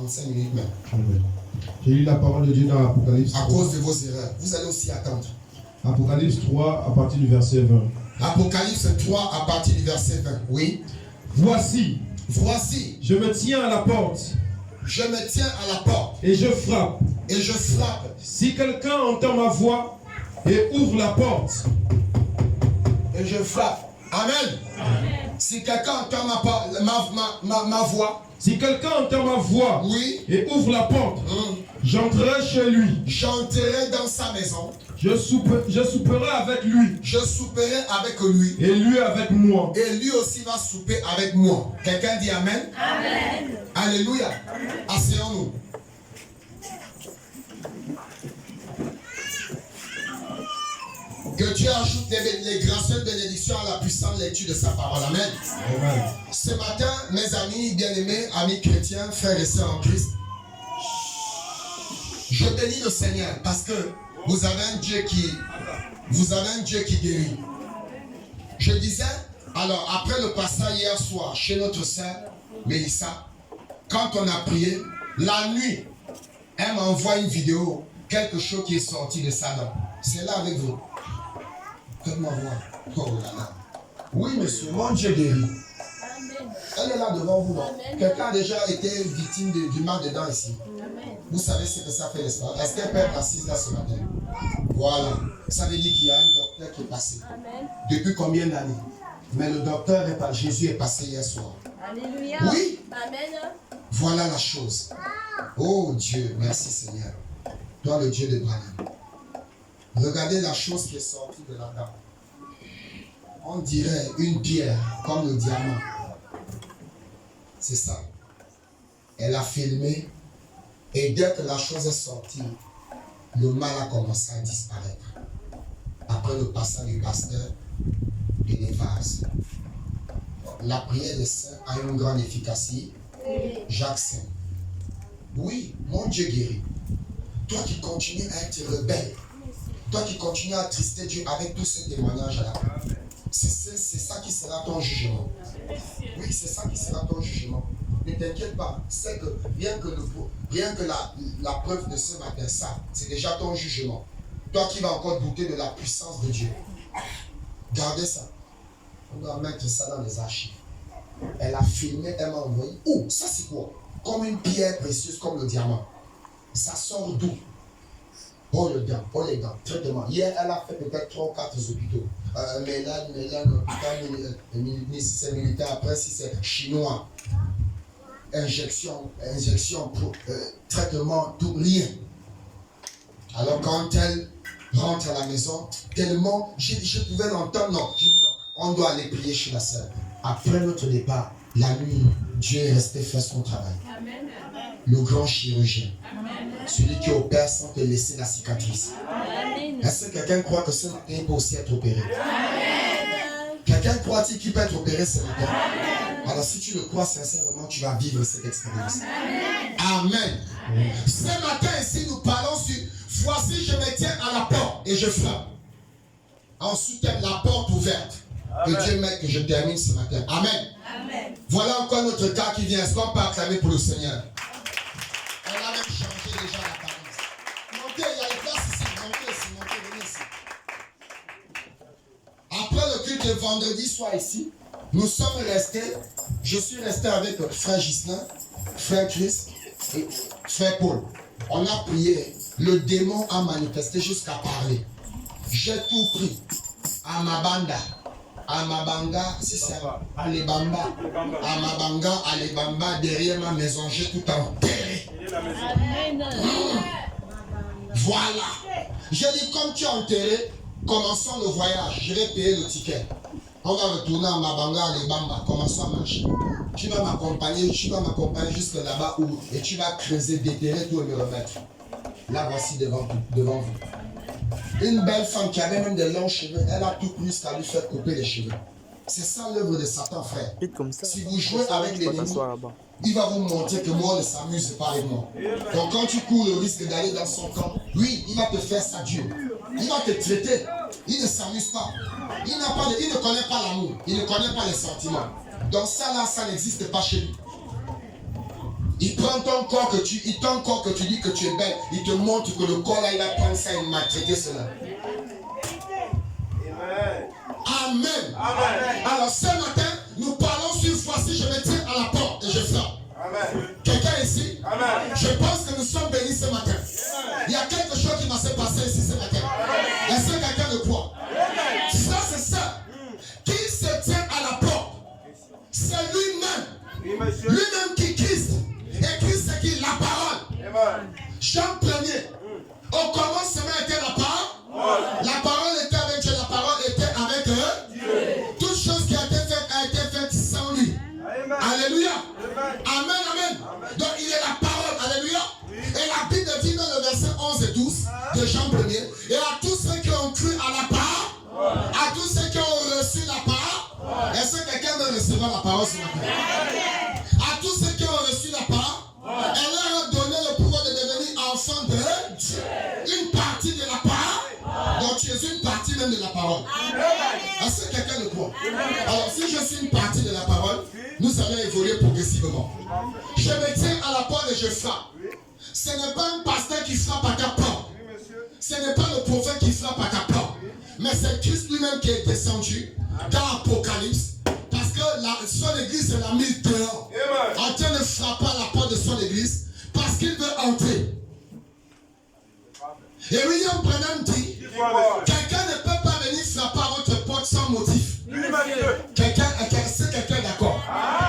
45 minutes même. Amen. J'ai lu la parole de Dieu dans Apocalypse. À cause de vos erreurs. Vous allez aussi attendre. Apocalypse 3 à partir du verset 20. Apocalypse 3 à partir du verset 20. Oui. Voici, je me tiens à la porte. Je me tiens à la porte. Et je frappe. Et je frappe. Si quelqu'un entend ma voix et ouvre la porte. Et je frappe. Amen. Amen. Si quelqu'un entend ma voix. Si quelqu'un entend ma voix, oui, et ouvre la porte, j'entrerai chez lui. J'entrerai dans sa maison. Je souperai avec lui. Je souperai avec lui. Et lui avec moi. Et lui aussi va souper avec moi. Quelqu'un dit Amen. Amen. Alléluia. Asseyons-nous. Que Dieu ajoute les gracieuses bénédictions à la puissante lecture de sa parole. Amen. Amen. Ce matin, mes amis bien-aimés, amis chrétiens, frères et sœurs en Christ, je bénis le Seigneur parce que vous avez un Dieu qui guérit. Je disais, alors après le passage hier soir chez notre sœur Mélissa, quand on a prié, la nuit, elle m'envoie une vidéo, quelque chose qui est sorti de sa dent. C'est là avec vous. Faites-moi voir. Oh là là. Oui, monsieur, mon Dieu guérit. Amen. Elle est là devant vous. Amen. Quelqu'un a déjà été victime du mal de dents ici. Amen. Vous savez ce que ça fait, n'est-ce pas? Est-ce qu'elle peut être assise là ce matin? Voilà. Ça veut dire qu'il y a un docteur qui est passé. Amen. Depuis combien d'années? Mais le docteur est pas. Jésus est passé hier soir. Alléluia. Oui. Amen. Voilà la chose. Oh Dieu, merci Seigneur. Toi le Dieu de Branham. Regardez la chose qui est sortie de la dame. On dirait une pierre comme le diamant. C'est ça. Elle a filmé et dès que la chose est sortie, le mal a commencé à disparaître. Après le passage du pasteur et des vases. La prière des saints a une grande efficacité. Jacques Saint. Oui, mon Dieu guérit. Toi qui continues à être rebelle, toi qui continues à attrister Dieu avec tous ces témoignages là, c'est ça qui sera ton jugement. Oui, c'est ça qui sera ton jugement. Ne t'inquiète pas, c'est que rien que la preuve de ce matin, ça, c'est déjà ton jugement. Toi qui vas encore douter de la puissance de Dieu. Gardez ça. On doit mettre ça dans les archives. Elle a filmé, elle m'a envoyé. Oh, ça c'est quoi? Comme une pierre précieuse, comme le diamant. Ça sort d'où? Oh les dents, traitement. Hier, elle a fait peut-être 3 ou 4 hôpitaux. Mélan, hôpital, si c'est militaire, après si c'est chinois. Injection, traitement, tout, rien. Alors quand elle rentre à la maison, tellement, je pouvais l'entendre, non. On doit aller prier chez la sœur. Après notre départ, la nuit, Dieu est resté faire son travail. Amen. Le grand chirurgien. Amen. Celui qui opère sans te laisser la cicatrice. Est-ce que quelqu'un croit que ce matin il peut aussi être opéré? Amen. Quelqu'un croit-il qu'il peut être opéré ce matin? Amen. Alors si tu le crois sincèrement, tu vas vivre cette expérience. Amen. Amen. Amen. Ce matin ici, nous parlons sur voici, je me tiens à la porte et je frappe. Ensuite, la porte ouverte. Amen. Que Dieu m'aide que je termine ce matin. Amen. Amen. Voilà encore notre cas qui vient. Est-ce qu'on peut acclamer pour le Seigneur? On a même changé déjà l'apparence. Montez, il y a les places ici. Montez, venez ici. Après le culte de vendredi soir ici, nous sommes restés, je suis resté avec frère Gislain, frère Chris et frère Paul. On a prié. Le démon a manifesté jusqu'à parler. J'ai tout pris. Amabanda. Amabanga, si c'est Alibamba. Amabanga, Alibamba, derrière ma maison, j'ai tout enterré. Voilà. J'ai dit, comme tu as enterré, commençons le voyage. Je vais payer le ticket. On va retourner à Mabanga, Alibamba. Commençons à marcher. Tu vas m'accompagner jusque là-bas et tu vas creuser, déterrer tout et me remettre. Là, voici devant vous. Une belle femme qui avait même des longs cheveux, elle a tout pris jusqu'à lui faire couper les cheveux. C'est ça l'œuvre de Satan, frère. Si vous jouez avec l'ennemi, il va vous montrer que moi, on ne s'amuse pas avec moi. Donc quand tu cours le risque d'aller dans son camp, lui, il va te faire ça Dieu. Il va te traiter. Il ne s'amuse pas. Il ne connaît pas l'amour. Il ne connaît pas les sentiments. Donc ça là, ça n'existe pas chez lui. Il prend ton corps que tu dis que tu es belle. Il te montre que le corps là, il a pris ça, il m'a traité cela. Amen. Amen. Alors ce matin, nous parlons sur voici, je me tiens à la porte et je frappe. Quelqu'un ici? Amen. Je pense que nous sommes bénis ce matin. Amen. Il y a quelque chose qui va se passer ici ce matin. Est-ce que quelqu'un le croit? Ça c'est ça. Qui se tient à la porte? C'est lui-même. Lui-même qui Christ. Et Christ c'est qui? La parole. Jean 1er. Au commencement était la parole. La parole était avec Dieu. La parole était avec eux. Toute chose qui a été faite sans lui. Alléluia. Amen, amen. Donc il est la parole. Alléluia. Et la Bible dit dans le verset 11 et 12 de Jean 1er. Et à tous ceux qui ont cru à la parole, à tous ceux qui ont reçu la parole. Est-ce que quelqu'un veut recevoir la parole ce matin? À tous ceux qui ont reçu la parole, elle leur a donné le pouvoir de devenir enfants de Dieu. Une partie de la parole. Donc tu es une partie même de la parole. Est-ce que quelqu'un le croit? Alors si je suis une partie de la parole, nous allons évoluer progressivement. Je me tiens à la porte et je frappe. Ce n'est pas un pasteur qui frappe à ta porte. Ce n'est pas le prophète qui frappe à ta porte. Mais c'est Christ lui-même qui est descendu dans l'Apocalypse. Parce que son église l'a mise dehors. En train de frapper à la porte de son église. Parce qu'il veut entrer. Et William Branham dit, quelqu'un ne peut pas venir frapper à votre porte sans motif. Quelqu'un est d'accord.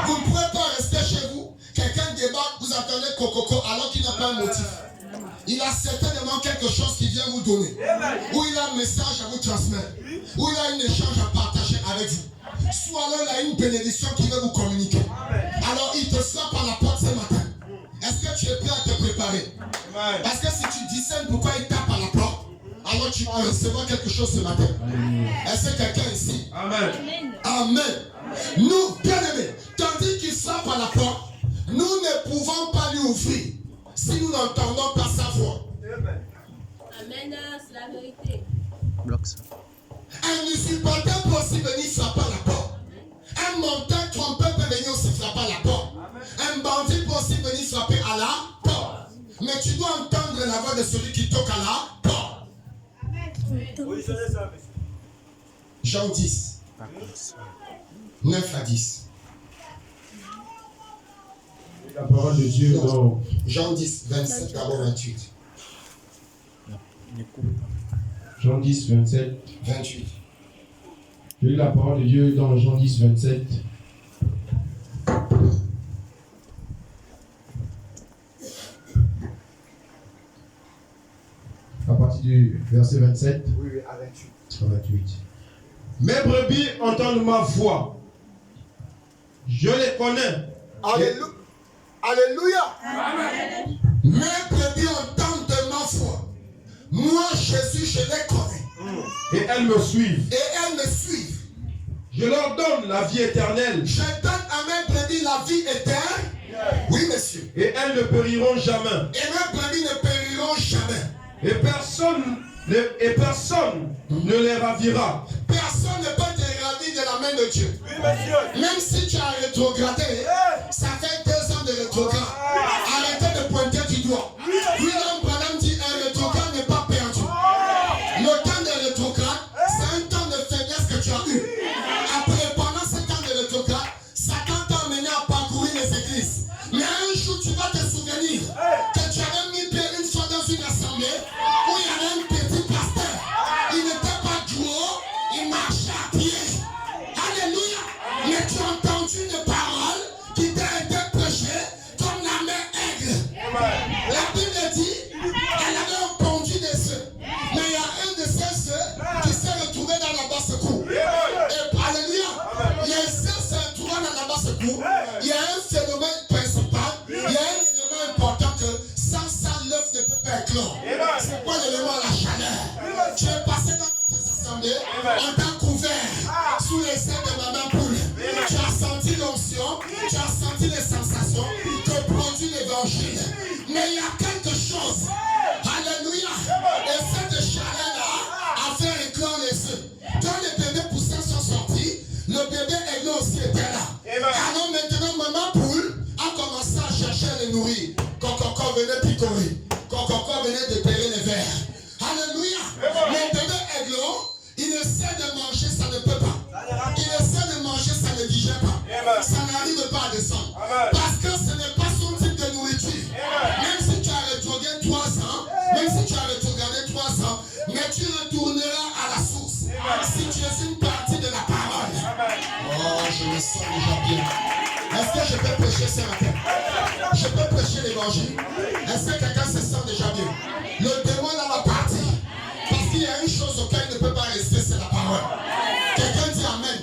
Vous ne pouvez pas rester chez vous. Quelqu'un débarque, vous attendez cococo alors qu'il n'a pas un motif. Il a certainement quelque chose qu'il vient vous donner. Ou il a un message à vous transmettre. Ou il a un échange à partager avec vous. Soit alors il a une bénédiction qu'il veut vous communiquer. Alors il te frappe à la porte ce matin. Est-ce que tu es prêt à te préparer? Parce que si tu discernes pourquoi il tape à la porte, alors tu vas recevoir quelque chose ce matin. Est-ce que quelqu'un ici? Amen. Amen. Nous, bien aimés, tandis qu'il frappe à la porte, nous ne pouvons pas lui ouvrir si nous n'entendons pas sa voix. Amen, c'est la vérité. Bloque ça. Un usurpateur peut aussi venir frapper à la porte. Un menteur trompeur peut venir aussi frapper à la porte. Un bandit peut aussi venir frapper à la porte. Mais tu dois entendre la voix de celui qui toque à la porte. Jean 10, 9 à 10. La parole de Dieu dans Jean 10, 27 d'abord 28. Jean 10, 27. 28. Je lis la parole de Dieu dans Jean 10, 27. À partir du verset 27. Oui, à 28. À 28. Mes brebis entendent ma voix. Je les connais. Alléluia. Alléluia. Amen. Mes brebis entendent ma voix. Moi, Jésus, je les connais. Et elles me suivent. Et elles me suivent. Je leur donne la vie éternelle. Je donne à mes brebis la vie éternelle. Oui, monsieur. Et elles ne périront jamais. Et mes brebis ne périront jamais. Et personne ne les ravira. Personne ne peut te ravir de la main de Dieu. Oui, monsieur. Même si tu as rétrogradé, ça fait 2 ans de rétrograde. Arrêtez de pointer du doigt. William Branham dit un rétrograde n'est pas perdu. Le temps de rétrograde, c'est un temps de faiblesse que tu as eu. Après, pendant ce temps de rétrograde, Satan t'a amené à parcourir les églises. Mais un jour, tu vas te souvenir que tu avais mis pied une fois dans une assemblée où il y avait un petit pasteur. Il n'était pas gros, il marchait à pied. Alléluia. Mais tu as entendu une parole qui t'a été prêchée comme la main aigle. La Bible dit, elle avait un pondu des œufs. Mais il y a un de ces œufs qui s'est retrouvé dans la basse-cour. Et alléluia. Les œufs se retrouvent dans la basse-cour. Il y a un phénomène principal. Il y a un élément important que sans ça, l'œuf ne peut pas éclore. C'est quoi l'élément? La chaleur. Tu es passé dans notre assemblée, on t'a couvert sous les ailes de maman poule. Tu as senti l'onction, tu as senti les sensations que produit l'évangile. Mais il y a quelque chose. Alléluia. Et cette chaleur-là a fait éclore les œufs. Quand les bébés poussins sont sortis, le bébé aiglon aussi était là. Alors maintenant, maman poule a commencé à chercher à les nourrir. venait picorer. Coco venait déterrer les vers. Alléluia. Le bébé aiglon, il essaie de manger, ça ne peut pas. Il essaie de manger, ça ne digère pas. Ça n'arrive pas à descendre. Parce que ce n'est pas son type de nourriture. Même si tu as rétrogradé 3 ans, mais tu retourneras à la source. Si tu es une partie de la parole. Oh, je me sens déjà bien. Est-ce que je peux prêcher ce matin? Je peux prêcher l'évangile? Est-ce que quelqu'un se sent déjà bien? Le démon va partir. Parce qu'il y a une chose auquel il ne peut pas rester, c'est la parole. Quelqu'un dit Amen.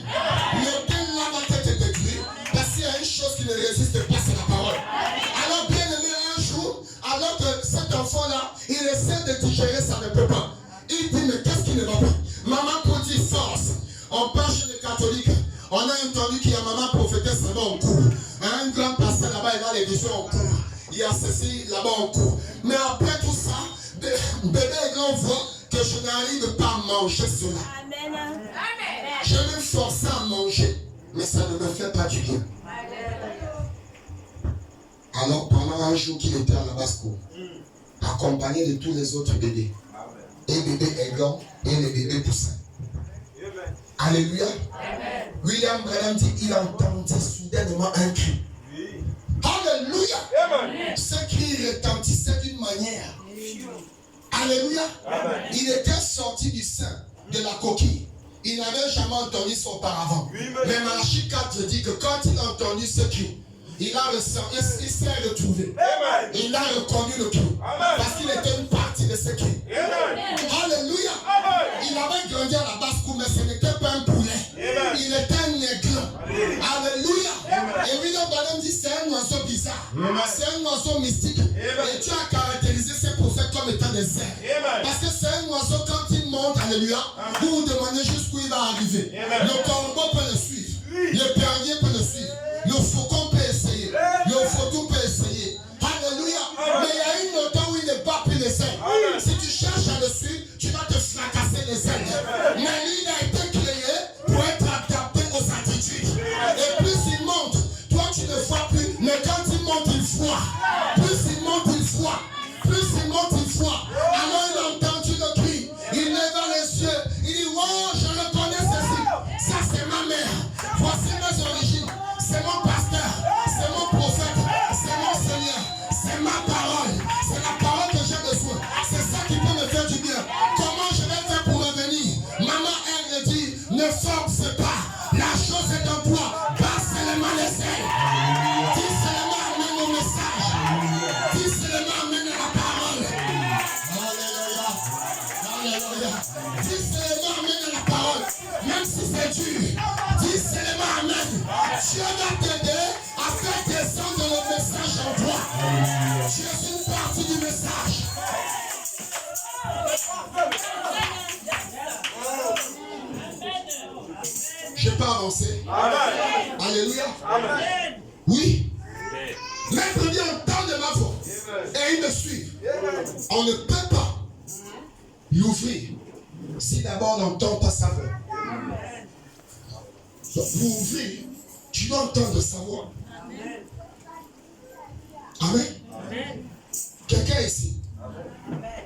Le démon va te détruire. Parce qu'il y a une chose qui ne résiste pas, c'est la parole. Alors bien aimé, un jour, alors que cet enfant-là, il essaie de digérer, ça ne peut pas. Il dit, mais qu'est-ce qui ne va pas? Maman pour dire force. On part chez les catholiques. On a entendu qu'il y a maman prophétesse là-bas en cours. Un grand pasteur là-bas, il a les visions en cours. Il y a ceci là-bas en cours. Mais après tout ça, bébé et grand voit que je n'arrive pas à manger cela. Amen. Je me force à manger, mais ça ne me fait pas du bien. Alors pendant un jour qu'il était à la basse-cour, accompagné de tous les autres bébés, et bébé aiglon et les bébés poussins. Alléluia. Amen. William Branham dit il entendit soudainement un cri. Alléluia. Amen. Ce cri retentissait d'une manière. Alléluia. Amen. Il était sorti du sein de la coquille. Il n'avait jamais entendu ça auparavant. Mais Malachie 4 dit que quand il a entendu ce cri, il s'est retrouvé. Amen. Il a reconnu le cri. Parce qu'il était une partie de ce cri. Alléluia. Amen. Il avait grandi à la basse-cour, mais ce n'était pas un poulet. Amen. Il était un aiglon. Alléluia. Et William Branham dit c'est un oiseau bizarre. C'est un oiseau mystique. Et tu as caractérisé ces prophètes comme étant des airs. Parce que c'est un oiseau quand il monte, alléluia, vous vous demandez jusqu'où il va arriver. Le corbeau peut le suivre. Le perrier peut le suivre. Le faucon peut essayer. Le photon peut essayer. Alléluia. Mais il y a une autant où il ne bat plus les ailes. Si tu cherches à le suivre, tu vas te fracasser les ailes. Mais lui, il a été créé pour être adapté aux attitudes. Et plus il monte, toi tu ne vois plus. Mais quand il monte, il voit. Plus il monte, il voit. Plus il monte, il voit. Alors il a entendu le cri. Il leva les yeux. Il dit, oh, je reconnais ceci. Ça, c'est ma mère. Voici mes origines. C'est mon pasteur. C'est mon prophète. C'est mon Seigneur. C'est ma parole. C'est la parole que j'ai besoin. C'est ça qui peut me faire du bien. Comment je vais faire pour revenir? Maman, elle me dit, ne force pas. La chose est en toi. Passe seulement les ailes. Dis seulement amène au message. Dis seulement amène à la parole. Alléluia. Alléluia. Dis seulement amène à la parole. Même si c'est dur. Dis seulement amen. Dieu va t'aider à faire descendre le message en toi. Tu es une partie du message. Je peux avancer. Amen. Alléluia. Amen. Oui. Mes brebis entendent ma voix et ils me suivent. On ne peut pas l'ouvrir si d'abord on n'entend pas sa voix. Donc pour ouvrir, tu dois entendre sa voix. Amen. Amen. Quelqu'un ici. Amen.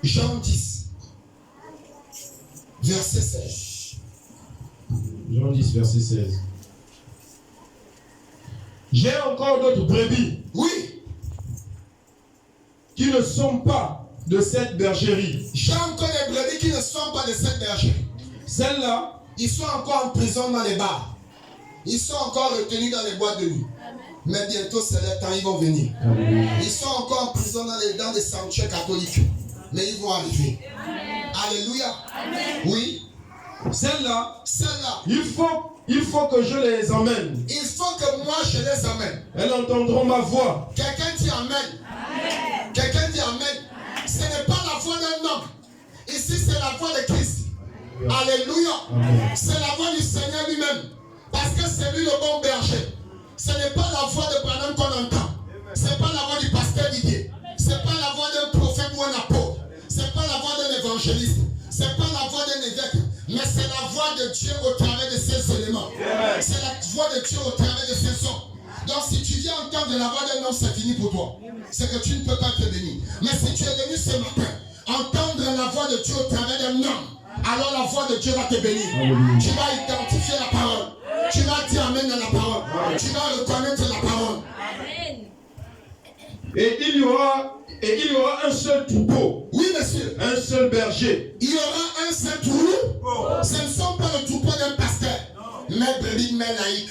Jean 10, verset 16. Jean 10, verset 16. J'ai encore d'autres brebis. Oui. Qui ne sont pas de cette bergerie. J'ai encore des brebis qui ne sont pas de cette bergerie. Celles-là, ils sont encore en prison dans les bars. Ils sont encore retenus dans les boîtes de nuit. Mais bientôt, c'est le temps, ils vont venir. Amen. Ils sont encore en prison dans les sanctuaires catholiques. Mais ils vont arriver. Amen. Alléluia. Amen. Oui. Celles-là, il faut que je les emmène. Il faut que moi je les amène. Elles entendront ma voix. Quelqu'un dit Amen. Amen. Quelqu'un dit Amen. Ce n'est pas la voix d'un homme. Ici, c'est la voix de Christ. Alléluia. C'est la voix du Seigneur lui-même. Parce que c'est lui le bon berger. Ce n'est pas la voix de Branham qu'on entend. Ce n'est pas la voix du pasteur Didier. Ce n'est pas la voix d'un prophète ou un apôtre. Ce n'est pas la voix d'un évangéliste. Ce n'est pas la voix d'un évêque. Mais c'est la voix de Dieu au travers de ses éléments. C'est la voix de Dieu au travers de ses sons. Donc si tu viens entendre la voix d'un homme, c'est fini pour toi. C'est que tu ne peux pas te bénir. Mais si tu es venu ce matin, entendre la voix de Dieu au travers d'un homme, alors la voix de Dieu va te bénir. Tu vas identifier la parole. Tu vas dire amen dans la parole. Tu vas reconnaître la parole. Amen. Et il y aura un seul troupeau. Oui, monsieur. Un seul berger. Il y aura un seul troupeau. Ce ne sont pas le troupeau d'un pasteur. Mais brebis, mais laïque.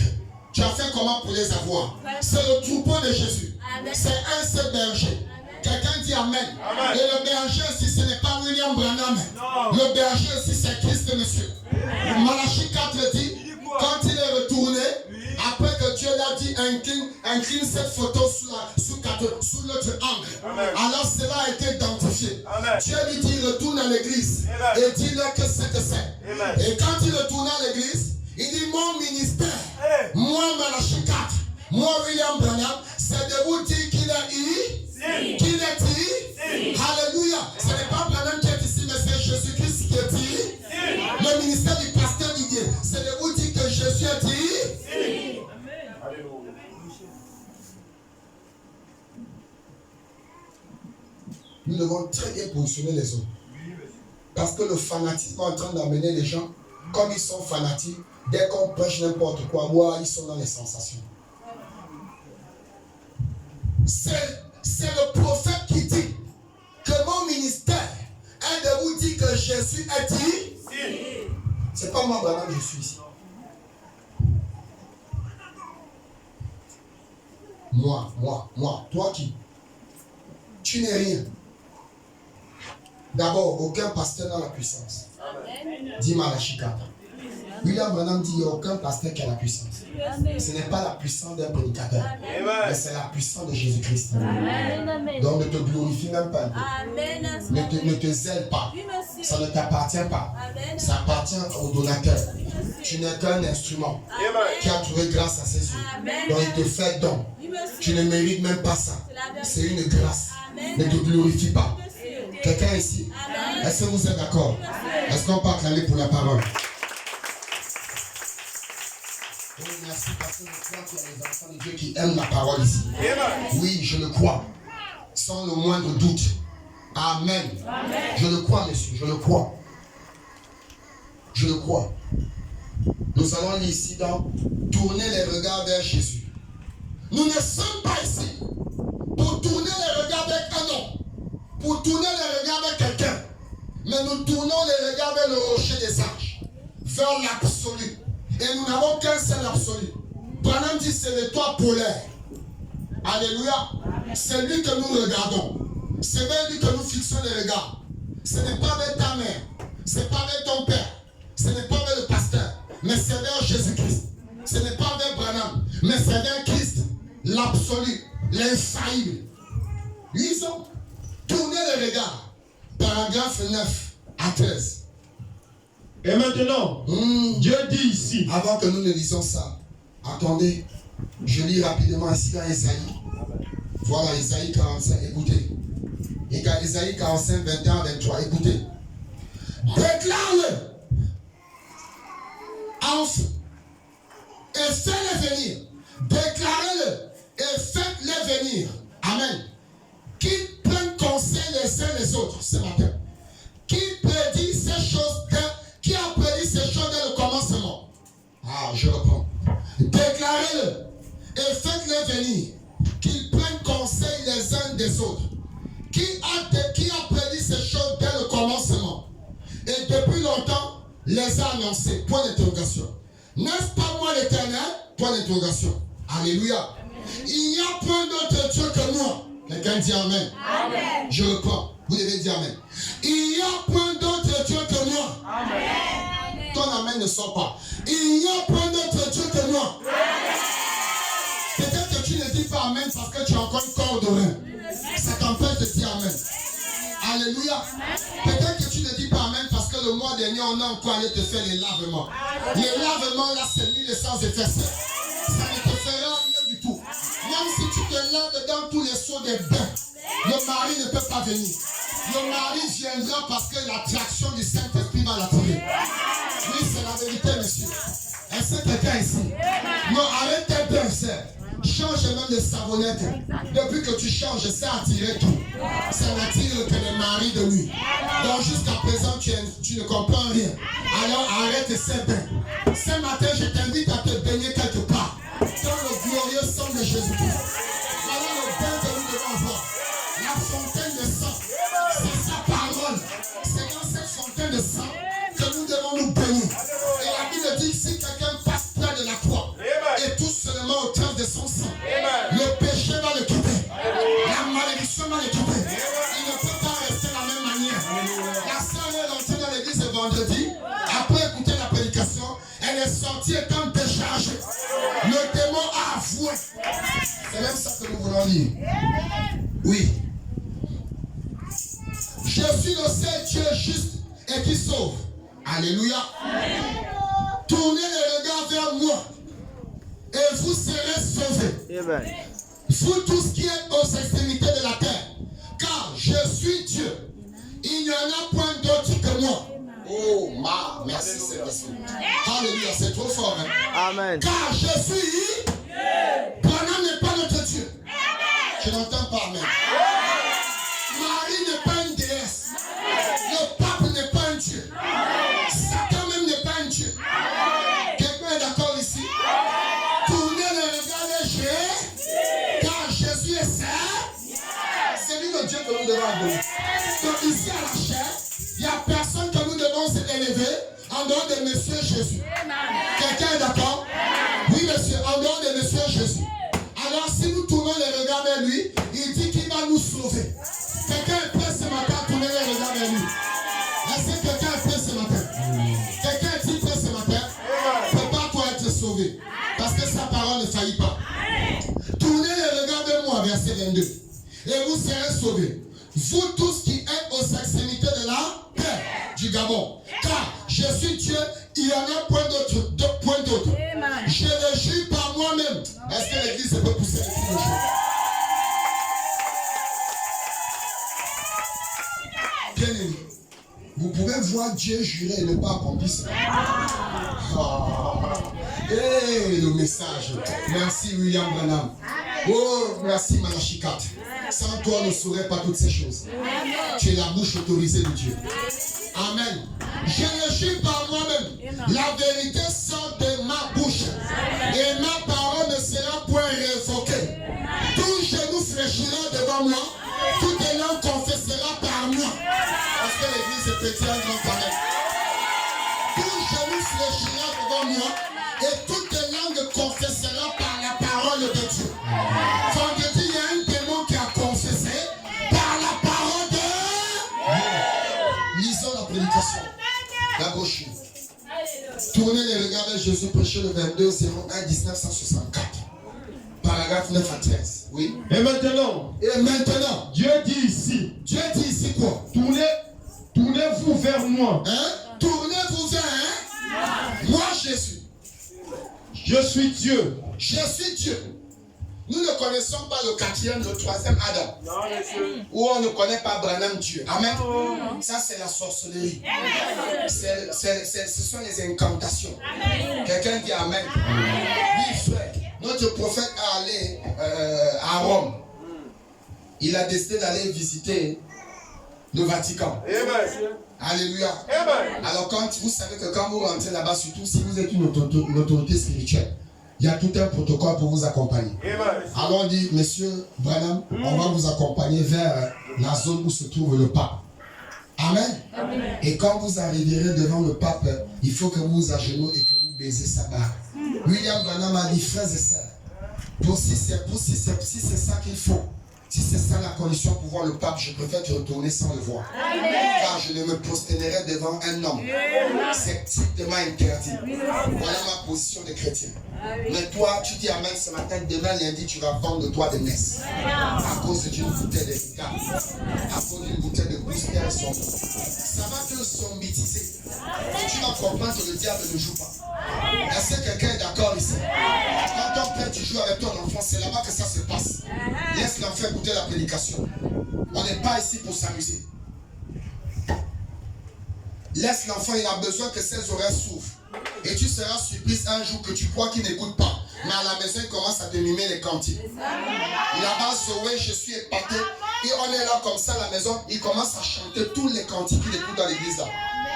Tu as fait comment pour les avoir? C'est le troupeau de Jésus. C'est un seul berger. Quelqu'un dit amen. Amen. Et le berger aussi, ce n'est pas William Branham. Le berger aussi, c'est Christ, monsieur. Malachie 4 dit, quand il est retourné, après que Dieu l'a dit, incline cette photo sous l'autre angle. Alors cela a été identifié. Amen. Dieu lui dit, retourne à l'église. Et dis-leur que c'est que c'est. Et quand il retourne à l'église, il dit, mon ministère, moi Malachie 4, moi William Branham, c'est de vous dire qu'il est ici. Qu'il est ici. Alléluia. Ce n'est pas Branham qui est ici, mais c'est Jésus-Christ qui est ici. Le ministère du pasteur Didier, c'est de vous dire que Jésus est ici. Nous devons très bien positionner les autres. Parce que le fanatisme est en train d'amener les gens, comme ils sont fanatiques, dès qu'on prêche n'importe quoi, ils sont dans les sensations. C'est le prophète qui dit que mon ministère est de vous dire que Jésus est ici. C'est pas moi, Branham, je suis ici. Moi. Toi qui? Tu n'es rien. D'abord, aucun pasteur n'a la puissance. Dis Malachie 4. William Branham dit qu'il n'y a aucun pasteur qui a la puissance. Ce n'est pas la puissance d'un prédicateur, mais c'est la puissance de Jésus-Christ. Donc ne te glorifie même pas. Ne te zèle pas. Ça ne t'appartient pas. Ça appartient au donateur. Tu n'es qu'un instrument qui a trouvé grâce à ses yeux. Donc il te fait don. Tu ne mérites même pas ça. C'est une grâce. Ne te glorifie pas. Quelqu'un ici? Est-ce que vous êtes d'accord? Est-ce qu'on peut acclamer pour la parole? Oh, merci parce que je crois qu'il y a des enfants de Dieu qui aiment la parole ici. Oui, je le crois. Sans le moindre doute. Amen. Je le crois, monsieur. Je le crois. Je le crois. Nous allons lire ici dans tourner les regards vers Jésus. Nous ne sommes pas ici pour tourner les regards vers un homme, pour tourner les regards vers quelqu'un. Mais nous tournons les regards vers le rocher des anges, vers l'absolu. Et nous n'avons qu'un seul absolu. Branham dit c'est l'étoile polaire. Alléluia. C'est lui que nous regardons. C'est vers lui que nous fixons les regards. Ce n'est pas vers ta mère. Ce n'est pas vers ton père. Ce n'est pas vers le pasteur. Mais c'est vers Jésus-Christ. Ce n'est pas vers Branham. Mais c'est vers Christ. L'absolu. L'infaillible. Ils ont tourné les regards. Paragraphe 9 à 13. Et maintenant, Dieu dit ici. Avant que nous ne lisions ça, attendez, je lis rapidement ici dans Isaïe. Voilà, Isaïe 45, écoutez. Isaïe 45, 21, 23, écoutez. Déclare-le. Enfin. Et fais-les venir. Déclarez-le. Et faites-les venir. Amen. Qui prennent conseil les uns les autres ce matin. Qui prédit ces choses qui a prédit ces choses dès le commencement? Ah, je reprends. Déclarez-le et faites-les venir, qu'ils prennent conseil les uns des autres. Qui a prédit ces choses dès le commencement et depuis longtemps les a annoncées? Point d'interrogation. N'est-ce pas moi l'Éternel? Point d'interrogation. Alléluia. Il n'y a point d'autre Dieu que moi. Quelqu'un dit amen. Amen. Je reprends. Vous devez dire amen. Il n'y a point d'autre Dieu que moi. Amen. Ton amen ne sort pas. Il n'y a point d'autre Dieu que moi. Peut-être que tu ne dis pas amen parce que tu as encore une corde au rein. Ça t'empêche de dire amen. Alléluia. Peut-être que tu ne dis pas amen parce que le mois dernier on a encore allé te faire les lavements. Les lavements là c'est nul et sans effet. Ça ne te fera rien du tout. Même si tu te laves dans tous les seaux des bains, le mari ne peut pas venir. Le mari viendra parce que l'attraction du Saint-Esprit va l'attirer. Oui, c'est la vérité, monsieur. Est-ce que quelqu'un ici? Non, arrêtez bien, sœur. changes même de savonnette. Depuis que tu changes, ça attire tout. Ça n'attire que les maris de nuit. Donc jusqu'à présent, tu ne comprends rien. Alors arrête ces bains. Ce matin, je t'invite à te baigner quelque part. Dans le glorieux sang de Jésus-Christ. Voilà le bain que nous devons avoir. La fontaine de sang. C'est sa parole. C'est dans cette fontaine de sang que nous devons nous baigner. Et la Bible dit que si quelqu'un passe près de la croix et tout seulement au terme de son sang, le péché va le quitter. La malédiction va le quitter. Il ne peut pas rester de la même manière. La sœur est rentrée dans l'église le vendredi. Après écouter la prédication, elle est sortie étant déchargée. Le démon a avoué. C'est même ça que nous voulons dire. Oui. Je suis le seul Dieu juste et qui sauve. Alléluia. Tournez les regards vers moi et vous serez sauvés. Vous tous qui êtes aux extrémités de la terre, car je suis Dieu. Il n'y en a point d'autre que moi. Oh, merci Saint-Esprit. Alléluia, c'est trop fort. Hein? Amen. Car je suis Dieu. Branham n'est pas notre Dieu. Je n'entends pas. Amen. Marie n'est pas une déesse. Le pape n'est pas un Dieu. Satan même n'est pas un Dieu. Quelqu'un est d'accord ici? Tournez le regard vers Jésus. Car Jésus est saint. C'est lui le Dieu que nous devons adorer. Donc ici à la chair, il n'y a personne que nous devons élever en dehors de Monsieur Jésus. Quelqu'un est d'accord? Oui, monsieur, en dehors de Monsieur Jésus. Alors, si nous tournons les regards vers lui, il dit qu'il va nous sauver. Quelqu'un est prêt ce matin à tourner les regards vers lui? Est-ce que quelqu'un est prêt ce matin? Quelqu'un est-il prêt ce matin? Prépare-toi à être sauvé. Parce que sa parole ne faillit pas. Tournez les regards vers moi, verset 22. Et vous serez sauvés. Vous tous qui êtes aux extrémités de la terre du Gabon. Car je suis Dieu, il n'y en a point d'autre. Je le jure par moi-même. Est-ce que l'église peut pousser les cris de joie? Bien aimé, vous pouvez voir Dieu jurer et ne pas accomplir cela. Hey, le message. Merci William Branham. Oh, merci Malachikat. Sans toi, on ne saurait pas toutes ces choses. Tu es la bouche autorisée de Dieu. Amen. Je le jure par moi-même. La vérité sort de ma bouche. Et ma parole ne sera point révoquée. Tout genou fléchira devant moi. Toute langue confessera par moi. Parce que l'église est petite, un grand pareil. Tout genou fléchira devant moi. Et toute langue confessera par la parole de Dieu. Vendredi, il y a un démon qui a confessé par la parole de... Lisons la prédication. La brochure. Tournez les regards vers Jésus, prêché le 22-01 1964. Paragraphe 9 à 13. Oui. Et maintenant, Dieu dit ici quoi? Tournez-vous vers moi. Hein? Tournez-vous vers moi, Jésus. Je suis Dieu. Nous ne connaissons pas le quatrième, le troisième Adam. Non, monsieur. Ou on ne connaît pas Branham Dieu. Amen. Ça, c'est la sorcellerie. Ce sont les incantations. Quelqu'un dit Amen. Oui, frère. Notre prophète est allé à Rome. Il a décidé d'aller visiter le Vatican. Amen. Alléluia. Amen. Alors, vous savez que quand vous rentrez là-bas, surtout si vous êtes une autorité spirituelle, il y a tout un protocole pour vous accompagner. Amen. Alors on dit, monsieur Branham, on va vous accompagner vers la zone où se trouve le pape. Amen. Amen. Et quand vous arriverez devant le pape, il faut que vous vous agenouillez et que vous baisez sa barre. William Branham a dit, frères et sœurs, si c'est ça qu'il faut, si c'est ça la condition pour voir le pape, je préfère te retourner sans le voir. Amen. Car je ne me prosternerai devant un homme. C'est strictement interdit. Voilà ma position de chrétien. Mais toi, tu dis Amen ce matin, demain lundi, tu vas vendre toi des messes. À cause d'une bouteille de cigare. À cause d'une bouteille de booster. Ça va te sombitiser. Et tu vas comprendre que le diable ne joue pas. Est-ce que quelqu'un est d'accord ici? Quand ton père, tu joues avec ton enfant, c'est là-bas que ça se passe. Laisse l'enfant écouter la prédication. On n'est pas ici pour s'amuser. Laisse l'enfant, il a besoin que ses oreilles s'ouvrent. Et tu seras surprise un jour que tu crois qu'il n'écoute pas. Mais à la maison, il commence à te mimer les cantiques. Là-bas, Zoé, je suis épaté. Et on est là comme ça à la maison. Il commence à chanter tous les cantiques qu'il écoute dans l'église là.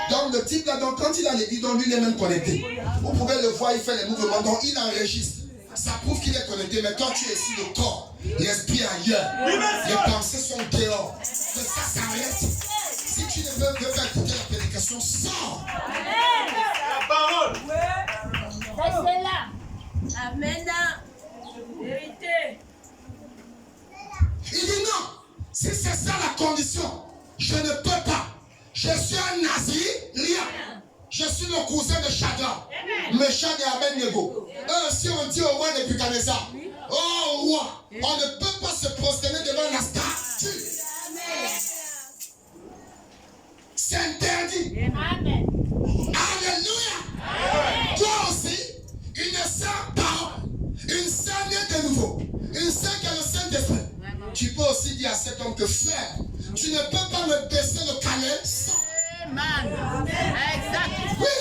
Donc le type là, donc, quand il a l'église, donc lui il est même connecté. Vous pouvez le voir, il fait les mouvements, donc il enregistre. Ça prouve qu'il est connecté. Mais toi, tu es ici, le corps, l'esprit ailleurs. Les pensées sont dehors. Que ça s'arrête. Si tu ne veux pas écouter la prédication, sors. La parole. Restez là. Amen. Vérité. Il dit non. Si c'est ça la condition, je ne peux pas. Je suis un Nazirien. Je suis le cousin de Shadrach, Meshach et Abednego. Eux aussi ont dit au roi Nebuchadnezzar, oh roi, on ne peut pas se prosterner devant la statue. C'est interdit. Amen. Alléluia. Toi aussi, une sainte parole, une sainte née de nouveau, une sainte qui a le Saint-Esprit. Tu peux aussi dire à cet homme que frère, tu ne peux pas me baisser le calais sans. Exact. Oui,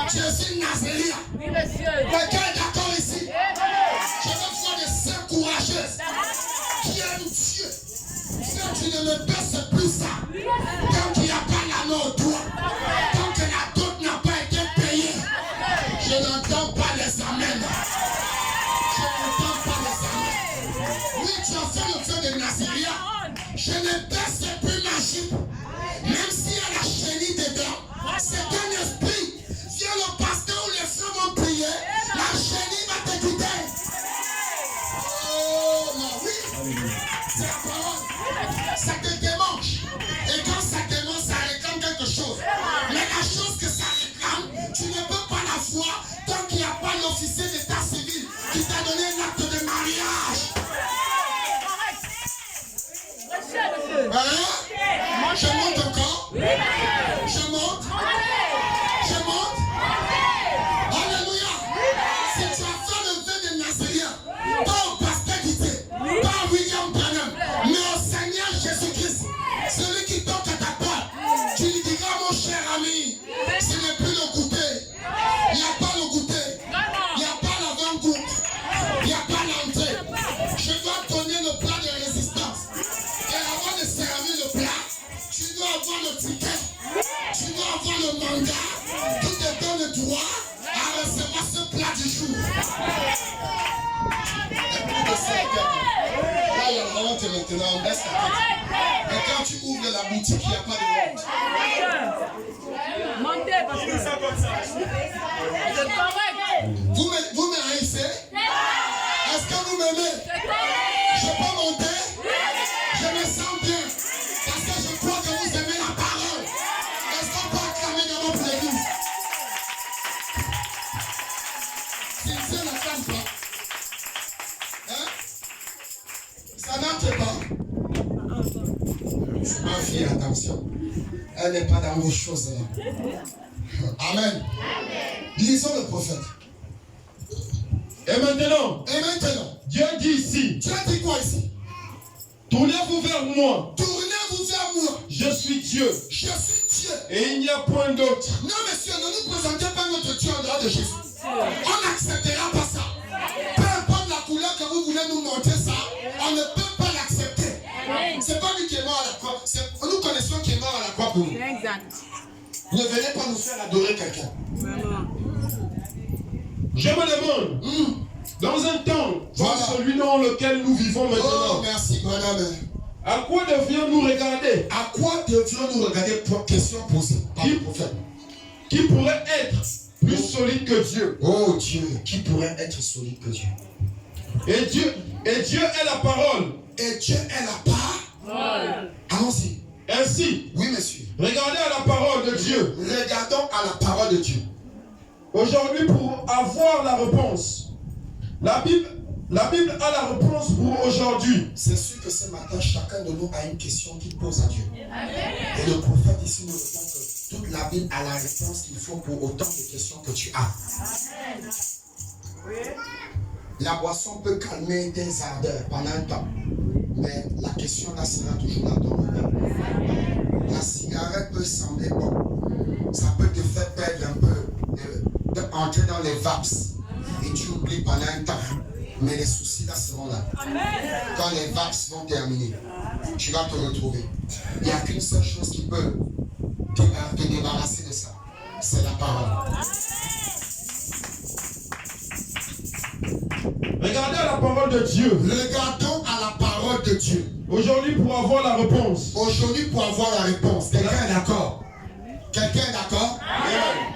je suis Nazérien. Oui, monsieur. Quelqu'un est d'accord ici? Je veux voir des sœurs courageuses qui aiment Dieu. Frère, tu ne me baisses plus ça. Tant qu'il n'y a pas la main au doigt, tant que la dot n'a pas été payée, je n'entends pas les amens. Je n'entends pas les amens. Oui, tu as fait le feu de Nazéria. Je ne baisse plus ma jupe. Même s'il y a la chenille dedans, c'est un esprit. Viens le pasteur ou les frères vont prier, la chenille va te quitter. Oh non, oui, c'est la parole. Ça te démange. Et quand ça démange, ça réclame quelque chose. Mais la chose que ça réclame, tu ne peux pas la voir tant qu'il n'y a pas l'officier d'état civil qui t'a donné un acte de mariage. Hein? Je monte encore. Je monte. Je monte. Alléluia. Si tu as fait le vœu de Nazérien, pas au pasteur Guité, pas à William Branham, mais au Seigneur Jésus-Christ, celui qui toque à ta porte, tu lui diras, mon cher ami, ce n'est plus le goûter. Il n'y a pas le goûter. Il n'y a pas l'avant-goût. Il n'y a pas l'entrée. Je dois donner le plat de résistance. Et avant de servir le plat, tu dois avoir le ticket, tu dois avoir le mandat qui te donne le droit à recevoir ce plat du jour. Là, il y a la honte maintenant, on baisse la tête. Et quand tu ouvres la boutique, il n'y a pas de honte. Montez parce que c'est comme ça. C'est correct. Vous me haïssez? Est-ce que vous m'aimez? Je peux monter? Je me sens bien. Parce que je crois que vous aimez la parole. Est-ce qu'on peut acclamer dans notre église? C'est ça la femme, quoi. Hein? Ça n'entre pas. Ma fille, attention. Elle n'est pas dans vos choses là. Amen. Lisons le prophète. Et maintenant, Dieu dit ici, Dieu dit quoi ici? tournez-vous vers moi. Tournez-vous vers moi. Je suis Dieu. Je suis Dieu. Et il n'y a point d'autre. Non, monsieur, ne nous présentez pas notre Dieu en dehors de Jésus. On n'acceptera pas ça. Peu importe la couleur que vous voulez nous montrer ça, on ne peut pas l'accepter. C'est pas lui qui est mort à la croix. Nous connaissons qui est mort à la croix pour nous. Exact. Ne venez pas nous faire adorer quelqu'un. Je me demande, dans un temps, Voilà. comme celui dans lequel nous vivons Oh, maintenant, merci, bonhomme. à quoi devions-nous regarder? À quoi devions-nous regarder pour question posée par le prophète? Qui pourrait être plus solide que Dieu? Oh Dieu, qui pourrait être solide que Dieu? Et Dieu est la parole. Et Dieu est la parole. Allons-y. Ainsi, Oui, monsieur. regardez à la parole de Dieu. Regardons à la parole de Dieu. Aujourd'hui, pour avoir la réponse, la Bible a la réponse pour aujourd'hui. C'est sûr que ce matin, chacun de nous a une question qu'il pose à Dieu. Et le prophète ici nous répond que toute la Bible a la réponse qu'il faut pour autant de questions que tu as. La boisson peut calmer tes ardeurs pendant un temps, mais la question là sera toujours là dans le cœur. La cigarette peut sembler bon, ça peut te faire perdre un peu, entrer dans les vapes. et tu oublies pendant un temps. Mais les soucis là seront là. Quand les vagues vont terminer, tu vas te retrouver. Il n'y a qu'une seule chose qui peut te débarrasser de ça. C'est la parole. Regardez à la parole de Dieu. Regardons à la parole de Dieu. Aujourd'hui, pour avoir la réponse. Aujourd'hui, pour avoir la réponse. Quelqu'un est d'accord? Quelqu'un est d'accord?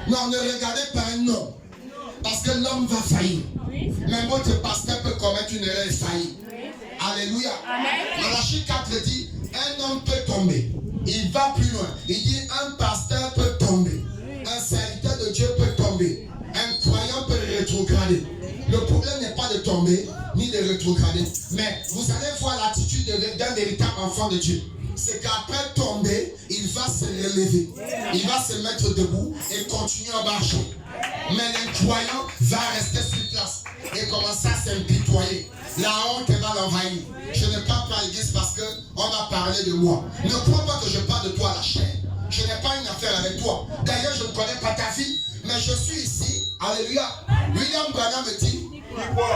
Non, ne regardez pas un homme. Parce que l'homme va faillir. Même votre pasteur peut commettre une erreur et faillir. Alléluia. Malachie 4 dit, un homme peut tomber. Il va plus loin. Il dit, un pasteur peut tomber. Un serviteur de Dieu peut tomber. Un croyant peut rétrograder. Le problème n'est pas de tomber, ni de rétrograder. Mais vous allez voir l'attitude d'un véritable enfant de Dieu. C'est qu'après tomber, il va se relever. Il va se mettre debout et continuer à marcher. Mais l'incroyant va rester sur place et commencer à s'impitoyer. La honte va l'envahir. Je ne parle pas à l'église parce qu'on va parler de moi. Ne crois pas que je parle de toi à la chair. Je n'ai pas une affaire avec toi. D'ailleurs, je ne connais pas ta vie. Mais je suis ici. Alléluia. William Branham me dit,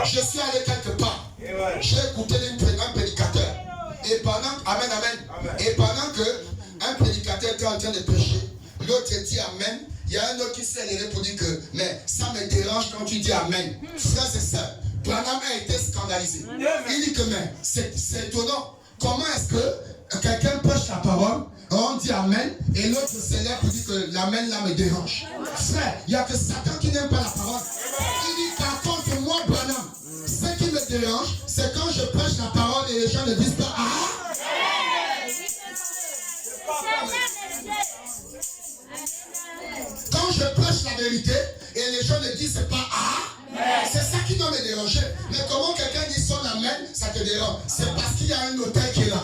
je suis allé quelque part. J'ai écouté un prédicateur. Et pendant, amen, amen. Et pendant que un prédicateur était en train de prêcher, l'autre dit amen. Il y a un autre qui s'est levé pour dire que, mais ça me dérange quand tu dis amen. Frère, c'est ça. Branham a été scandalisé. Il dit que, mais c'est étonnant. Comment est-ce que quelqu'un prêche la parole, on dit amen, et l'autre se lève pour dire que l'amen là me dérange. Frère, il n'y a que Satan qui n'aime pas la parole. Il dit par contre, moi, Branham, ce qui me dérange, c'est quand je prêche la parole et les gens ne disent pas ah. Quand je prêche la vérité et les gens ne disent pas ah, c'est ça qui doit me déranger. Mais comment quelqu'un dit son amen, ça te dérange? C'est parce qu'il y a un autel qui est là.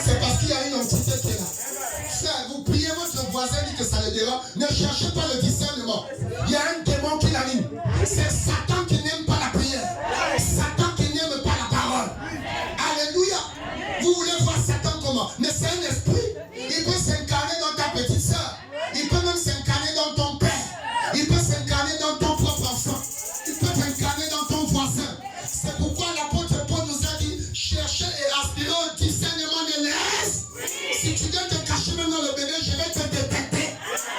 C'est parce qu'il y a une entité qui est là. Frère, vous priez votre voisin, dit que ça le dérange. Ne cherchez pas le discernement. Il y a un démon qui l'anime. C'est Satan qui n'aime pas la prière. Satan qui n'aime pas la parole. Alléluia. Vous voulez voir Satan comment? Mais c'est un esprit. Il peut s'incarner dans ta petite soeur. Il peut même s'incarner dans ton père. Il peut s'incarner dans ton propre enfant. Il peut s'incarner dans ton voisin. C'est pourquoi l'apôtre Paul nous a dit, cherchez et aspirez au discernement de l'aise. Si tu dois te cacher même dans le bébé, je vais te détecter.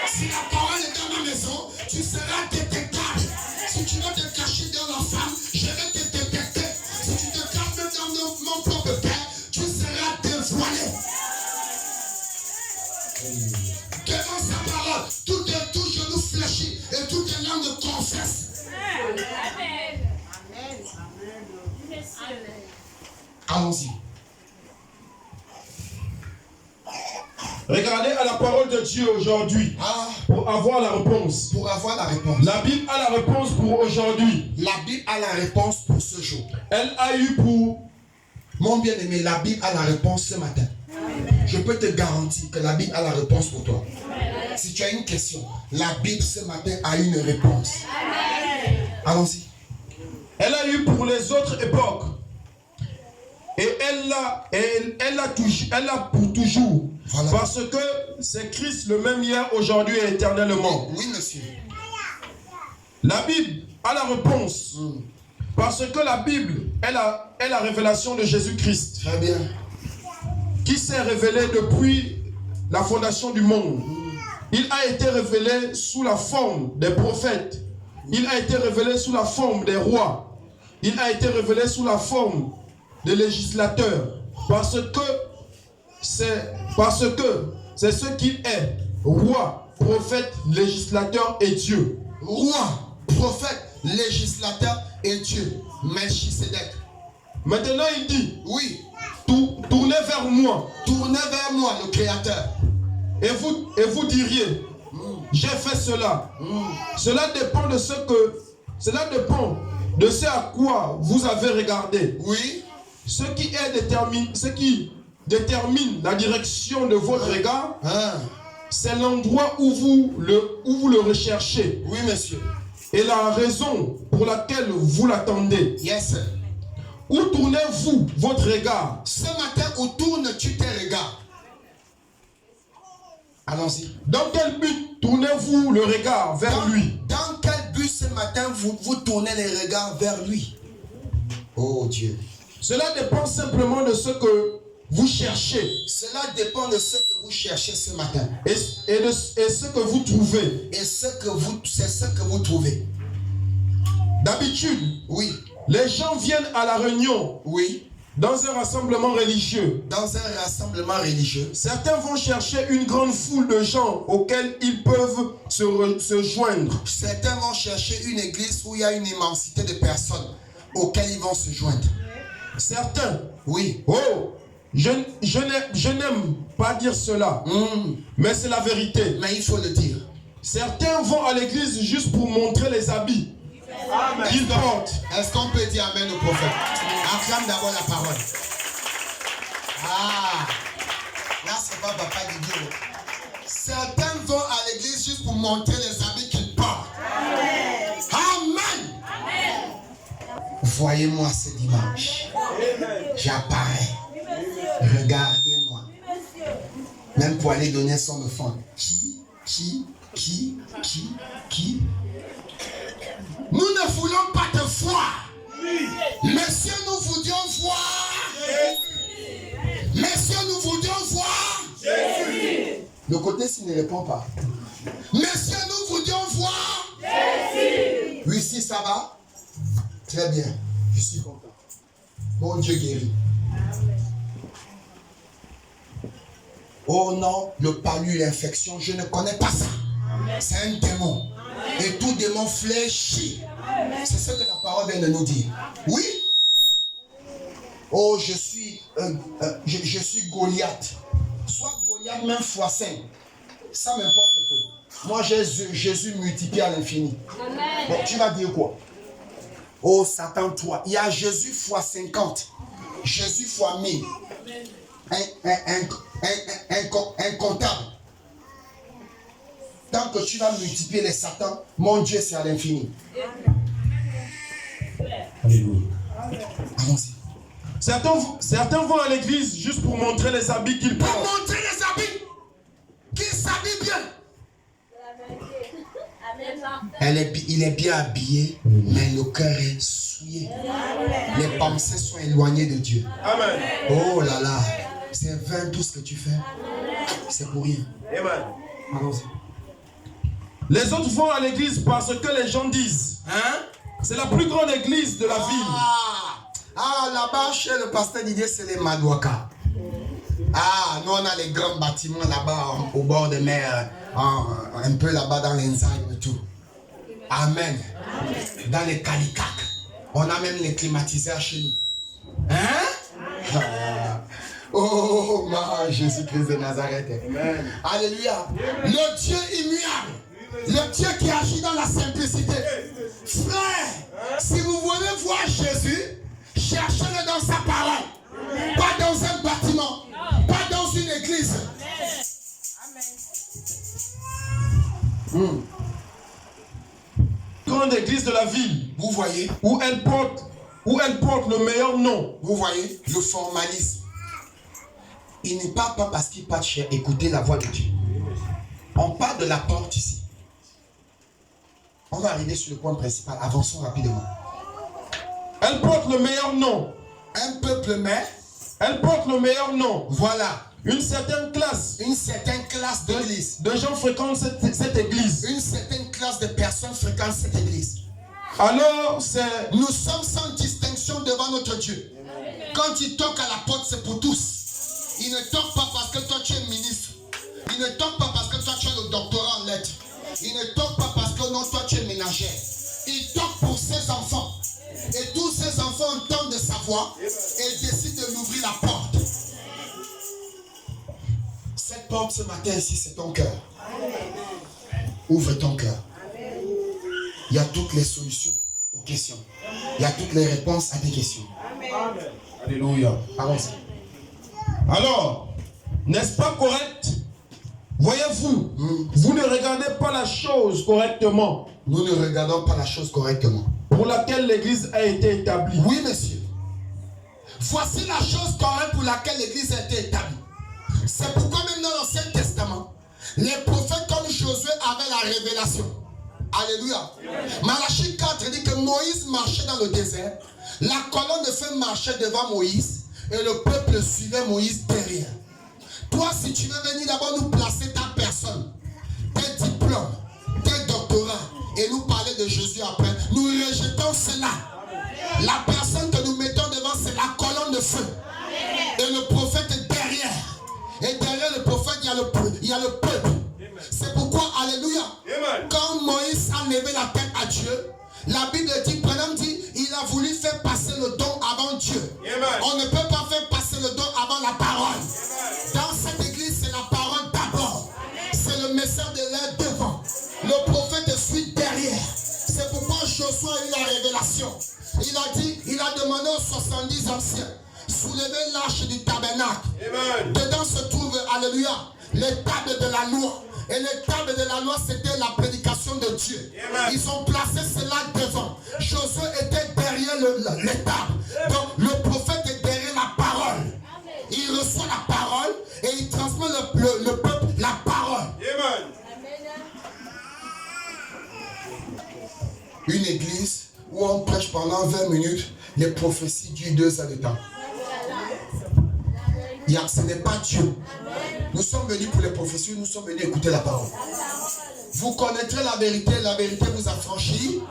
Si la parole est dans ma maison, tu seras détectable. Si tu dois te cacher dans la femme, je vais te détecter. Si tu te caches même dans mon propre père, tu seras dévoilé. Devant sa parole, tout genou fléchit et toute langue confesse. Amen. Allons-y. Regardez à la parole de Dieu aujourd'hui pour avoir la réponse. Pour avoir la réponse. La Bible a la réponse pour aujourd'hui. La Bible a la réponse pour ce jour. Elle a eu pour... Mon bien-aimé, la Bible a la réponse ce matin. Je peux te garantir que la Bible a la réponse pour toi. Si tu as une question, la Bible ce matin a une réponse. Allons-y. Elle a eu pour les autres époques. Et elle a pour toujours. Voilà. Parce que c'est Christ le même hier, aujourd'hui et éternellement. Oui, monsieur. La Bible a la réponse. Parce que la Bible est la révélation de Jésus-Christ. Très bien. Qui s'est révélé depuis la fondation du monde. Il a été révélé sous la forme des prophètes. Il a été révélé sous la forme des rois. Il a été révélé sous la forme des législateurs. Parce que c'est ce qu'il est. Roi, prophète, législateur et Dieu. Roi, prophète, législateur et Dieu. Melchisedec. Maintenant il dit, oui, tournez vers moi. Tournez vers moi, le Créateur. Et vous diriez, j'ai fait cela. Cela dépend de cela dépend de ce à quoi vous avez regardé. Oui. Ce qui détermine la direction de votre regard, c'est l'endroit où vous le recherchez. Oui, monsieur. Et la raison pour laquelle vous l'attendez. Yes, sir. Où tournez-vous votre regard? Ce matin, où tournes-tu tes regards? Allons-y. Dans quel but tournez-vous le regard vers lui? Dans quel but plus ce matin, vous tournez les regards vers lui. Oh Dieu. Cela dépend simplement de ce que vous cherchez. Cela dépend de ce que vous cherchez ce matin. Et ce que vous trouvez. Et c'est ce que vous trouvez. D'habitude, oui, les gens viennent à la réunion. Oui. Dans un rassemblement religieux. Dans un rassemblement religieux. Certains vont chercher une grande foule de gens auxquels ils peuvent se joindre. Certains vont chercher une église où il y a une immensité de personnes auxquelles ils vont se joindre. Certains. Oui. Oh, je n'aime pas dire cela, mais c'est la vérité. Mais il faut le dire. Certains vont à l'église juste pour montrer les habits qu'ils portent. Est-ce qu'on peut dire amen au prophète? Acclame d'abord la parole. Ah, là c'est pas papa Didier. Certains vont à l'église juste pour montrer les habits qu'ils portent. Amen. Voyez-moi ce dimanche. J'apparais. Regardez-moi. Même pour aller donner son offrande. Qui? Nous ne voulons pas te voir. Messieurs, nous voulions voir. Messieurs, nous voulions voir. Jésus. Le côté s'il ne répond pas. Messieurs, nous voulions voir. Jésus. Oui, si ça va. Très bien. Je suis content. Mon Dieu guérit. Oh non, le palu, l'infection, je ne connais pas ça. C'est un démon. Et tout démon fléchit. C'est ce que la parole vient de nous dire. Oui. Oh, je suis Goliath. Soit Goliath même fois 5. Ça m'importe peu. Moi, j'ai Jésus multiplié à l'infini. Bon, tu vas dire quoi? Oh, Satan, toi. Il y a Jésus fois 50. Jésus fois 1000. Incontable. Tant que tu vas multiplier les satans, mon Dieu, c'est à l'infini. Alléluia. Allons-y. Certains vont à l'église juste pour montrer les habits qu'ils portent. Pour montrer les habits. Qu'ils s'habillent bien. Il est bien habillé, mais le cœur est souillé. Les pensées sont éloignées de Dieu. Amen. Oh là là. C'est vain tout ce que tu fais. C'est pour rien. Amen. Allons-y. Les autres vont à l'église parce que les gens disent. Hein? C'est la plus grande église de la ville. Ah, là-bas, chez le pasteur Didier, c'est les Madouaka. Ah, nous, on a les grands bâtiments là-bas, au bord de mer, un peu là-bas dans l'Enzaï et tout. Amen. Dans les Kalikak. On a même les climatiseurs chez nous. Hein? Oh, ma Jésus-Christ de Nazareth. Amen. Alléluia. Le Dieu immuable. Le Dieu qui agit dans la simplicité. Frère, si vous voulez voir Jésus, cherchez-le dans sa parole. Pas dans un bâtiment. Pas dans une église. Grande église de la ville. Vous voyez? Où elle porte le meilleur nom. Vous voyez? Le formalisme. Il n'est pas parce qu'il part écouter la voix de Dieu. On parle de la porte ici. On va arriver sur le point principal. Avançons rapidement. Elle porte le meilleur nom. Un peuple mais. Elle porte le meilleur nom. Voilà. Une certaine classe. Une certaine classe d'église. De gens fréquentent cette église. Une certaine classe de personnes fréquentent cette église. Alors nous sommes sans distinction devant notre Dieu. Quand il toque à la porte, c'est pour tous. Il ne toque pas parce que toi tu es ministre. Il ne toque pas parce que toi tu as le doctorat en lettres. Il ne toque pas parce que non, toi tu es ménagère. Il toque pour ses enfants. Et tous ces enfants entendent de sa voix et décident de l'ouvrir la porte. Cette porte ce matin ici, c'est ton cœur. Ouvre ton cœur. Il y a toutes les solutions aux questions. Il y a toutes les réponses à tes questions. Amen. Alléluia. Allons-y. Alors, n'est-ce pas correct? Voyez-vous, vous ne regardez pas la chose correctement. Nous ne regardons pas la chose correctement. Pour laquelle l'église a été établie. Oui, monsieur. Voici la chose correcte pour laquelle l'église a été établie. C'est pourquoi même dans l'Ancien Testament, les prophètes comme Josué avaient la révélation. Alléluia. Malachie 4 dit que Moïse marchait dans le désert. La colonne de feu marchait devant Moïse et le peuple suivait Moïse derrière. Toi, si tu veux venir d'abord nous placer ta personne, tes diplômes, tes doctorats et nous parler de Jésus après, nous rejetons cela. La personne que nous mettons devant, c'est la colonne de feu. Et le prophète est derrière. Et derrière le prophète, il y a le peuple. C'est pourquoi, alléluia, quand Moïse a levé la tête à Dieu, la Bible dit, Branham dit, il a voulu faire passer le don avant Dieu. On ne peut pas faire passer le don avant la parole. Dans cette église, c'est la parole d'abord. C'est le message de l'air devant. Le prophète suit derrière. C'est pourquoi Josué a eu la révélation. Il a dit, il a demandé aux 70 anciens, soulevez l'arche du tabernacle. Dedans se trouve, alléluia, les tables de la loi. Et les tables de la loi, c'était la prédication de Dieu. Ils ont placé cela devant. Josué était derrière les tables. Donc le prophète est derrière la parole. Il reçoit la parole et il transmet le peuple la parole. Une église où on prêche pendant 20 minutes, les prophéties durent 2 heures de temps. Ce n'est pas Dieu. Nous sommes venus pour les prophéties, nous sommes venus écouter la parole. Vous connaîtrez la vérité vous affranchit.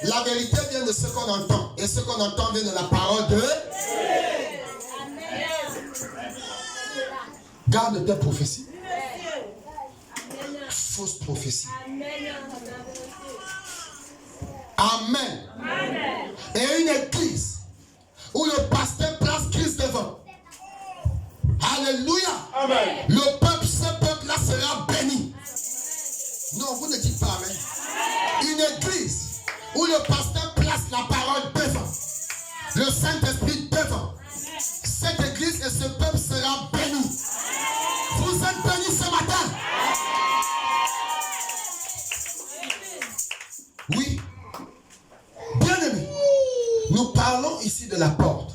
La vérité vient de ce qu'on entend. Et ce qu'on entend vient de la parole de... Garde tes prophéties. Fausse prophétie. Amen. Et une église où le pasteur place Christ devant. Alléluia. Amen. Le peuple, ce peuple-là sera béni. Non, vous ne dites pas amen. Une église où le pasteur place la parole devant. Le Saint-Esprit devant. Cette église et ce peuple sera béni. Vous êtes bénis ce matin. Oui. Bien aimé. Nous parlons ici de la porte.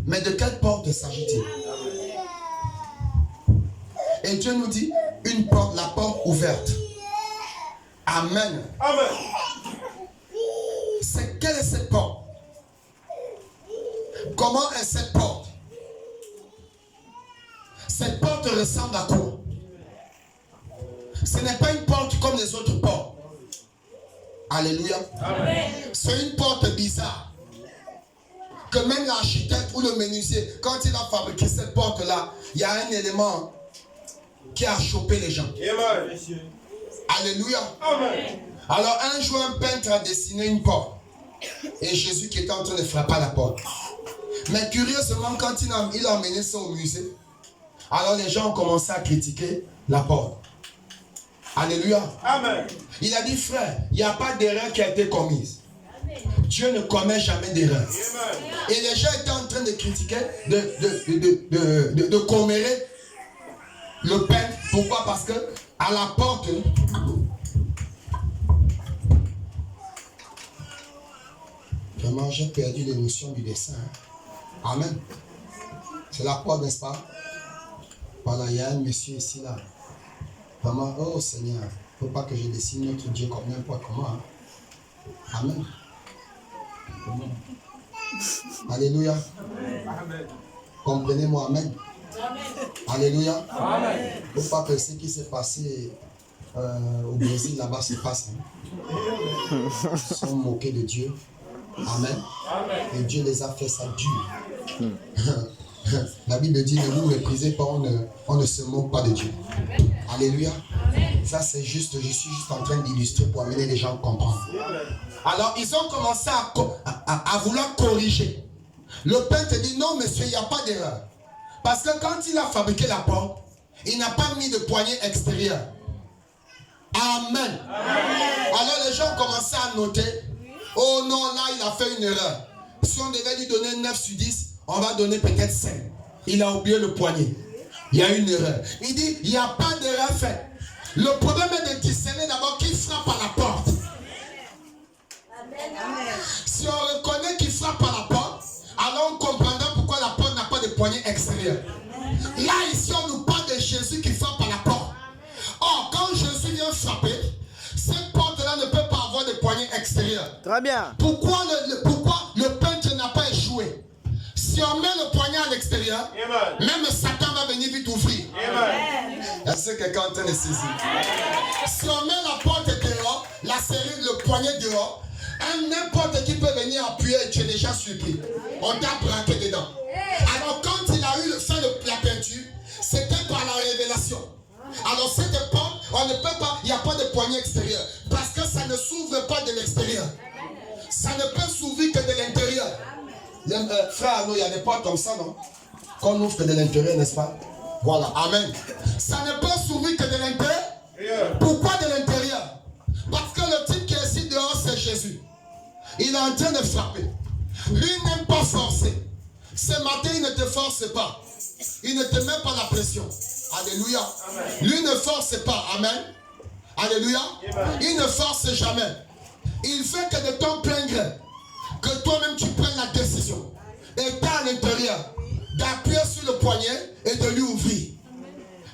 Mais de quelle porte s'agit-il? Et Dieu nous dit, une porte, la porte ouverte. Amen. Amen. Quelle est cette porte? Comment est cette porte? Cette porte ressemble à quoi? Ce n'est pas une porte comme les autres portes. Alléluia. C'est une porte bizarre. Que même l'architecte ou le menuisier, quand il a fabriqué cette porte-là, il y a un élément qui a chopé les gens. Amen. Alléluia. Amen. Alors un jour, un peintre a dessiné une porte. Et Jésus qui était en train de frapper à la porte. Mais curieusement, quand il a emmené ça au musée, alors les gens ont commencé à critiquer la porte. Alléluia. Amen. Il a dit, frère, il n'y a pas d'erreur qui a été commise. Dieu ne commet jamais d'erreur. Et les gens étaient en train de critiquer, de commérer le peintre. Pourquoi? Parce que à la porte, vraiment j'ai perdu l'émotion du dessin. Amen. C'est la porte, n'est-ce pas? Voilà, il y a un monsieur ici là. Vraiment, oh Seigneur, il ne faut pas que je dessine notre Dieu comme n'importe comment. Hein. Amen. Alléluia. Amen. Comprenez-moi, amen. Amen. Alléluia. Amen. Il ne faut pas que ce qui s'est passé au Brésil là-bas se passe. Hein. Ils sont moqués de Dieu. Amen. Amen. Et Dieu les a fait ça dur. La Bible dit, ne vous méprisez pas, on ne se moque pas de Dieu. Alléluia. Ça c'est juste, je suis juste en train d'illustrer pour amener les gens à comprendre. Alors ils ont commencé à vouloir corriger. Le peintre dit, non monsieur, il n'y a pas d'erreur. Parce que quand il a fabriqué la porte, il n'a pas mis de poignée extérieure. Amen. Alors les gens ont commencé à noter, oh non, là il a fait une erreur. Si on devait lui donner 9 sur 10, on va donner peut-être 5. Il a oublié le poignet. Il y a une erreur. Il dit, il n'y a pas d'erreur faite. Le problème est de discerner d'abord qui frappe à la porte. Si on reconnaît qu'il frappe à la porte, alors on comprendra pourquoi la porte n'a pas de poignée extérieure. Là, ici, on nous parle de Jésus qui frappe à la porte. Or, quand Jésus vient frapper, l'intérieur. Très bien. Pourquoi le peintre n'a pas échoué? Si on met le poignet à l'extérieur, même Satan va venir vite ouvrir. Est-ce que quelqu'un entend les saisir? Si on met la porte dehors, la serrure, le poignet dehors, n'importe qui peut venir appuyer et tu es déjà surpris. On t'a braqué dedans. Alors quand il a eu fait la peinture, c'était par la révélation. Alors cette porte, on ne peut pas, il n'y a pas de poignet extérieur. Parce que ça ne s'ouvre pas de l'extérieur. Ça ne peut s'ouvrir que de l'intérieur. Frère, il y a des portes comme ça, non? Qu'on ouvre que de l'intérieur, n'est-ce pas? Voilà, amen. Ça ne peut s'ouvrir que de l'intérieur. Pourquoi de l'intérieur? Parce que le type qui est ici dehors, c'est Jésus. Il est en train de frapper. Lui n'aime pas forcer. Ce matin, il ne te force pas. Il ne te met pas la pression. Alléluia. Amen. Lui ne force pas. Amen. Alléluia. Amen. Il ne force jamais. Il fait que de ton plein gré, que toi-même tu prennes la décision. Et tu à l'intérieur d'appuyer sur le poignet et de lui ouvrir.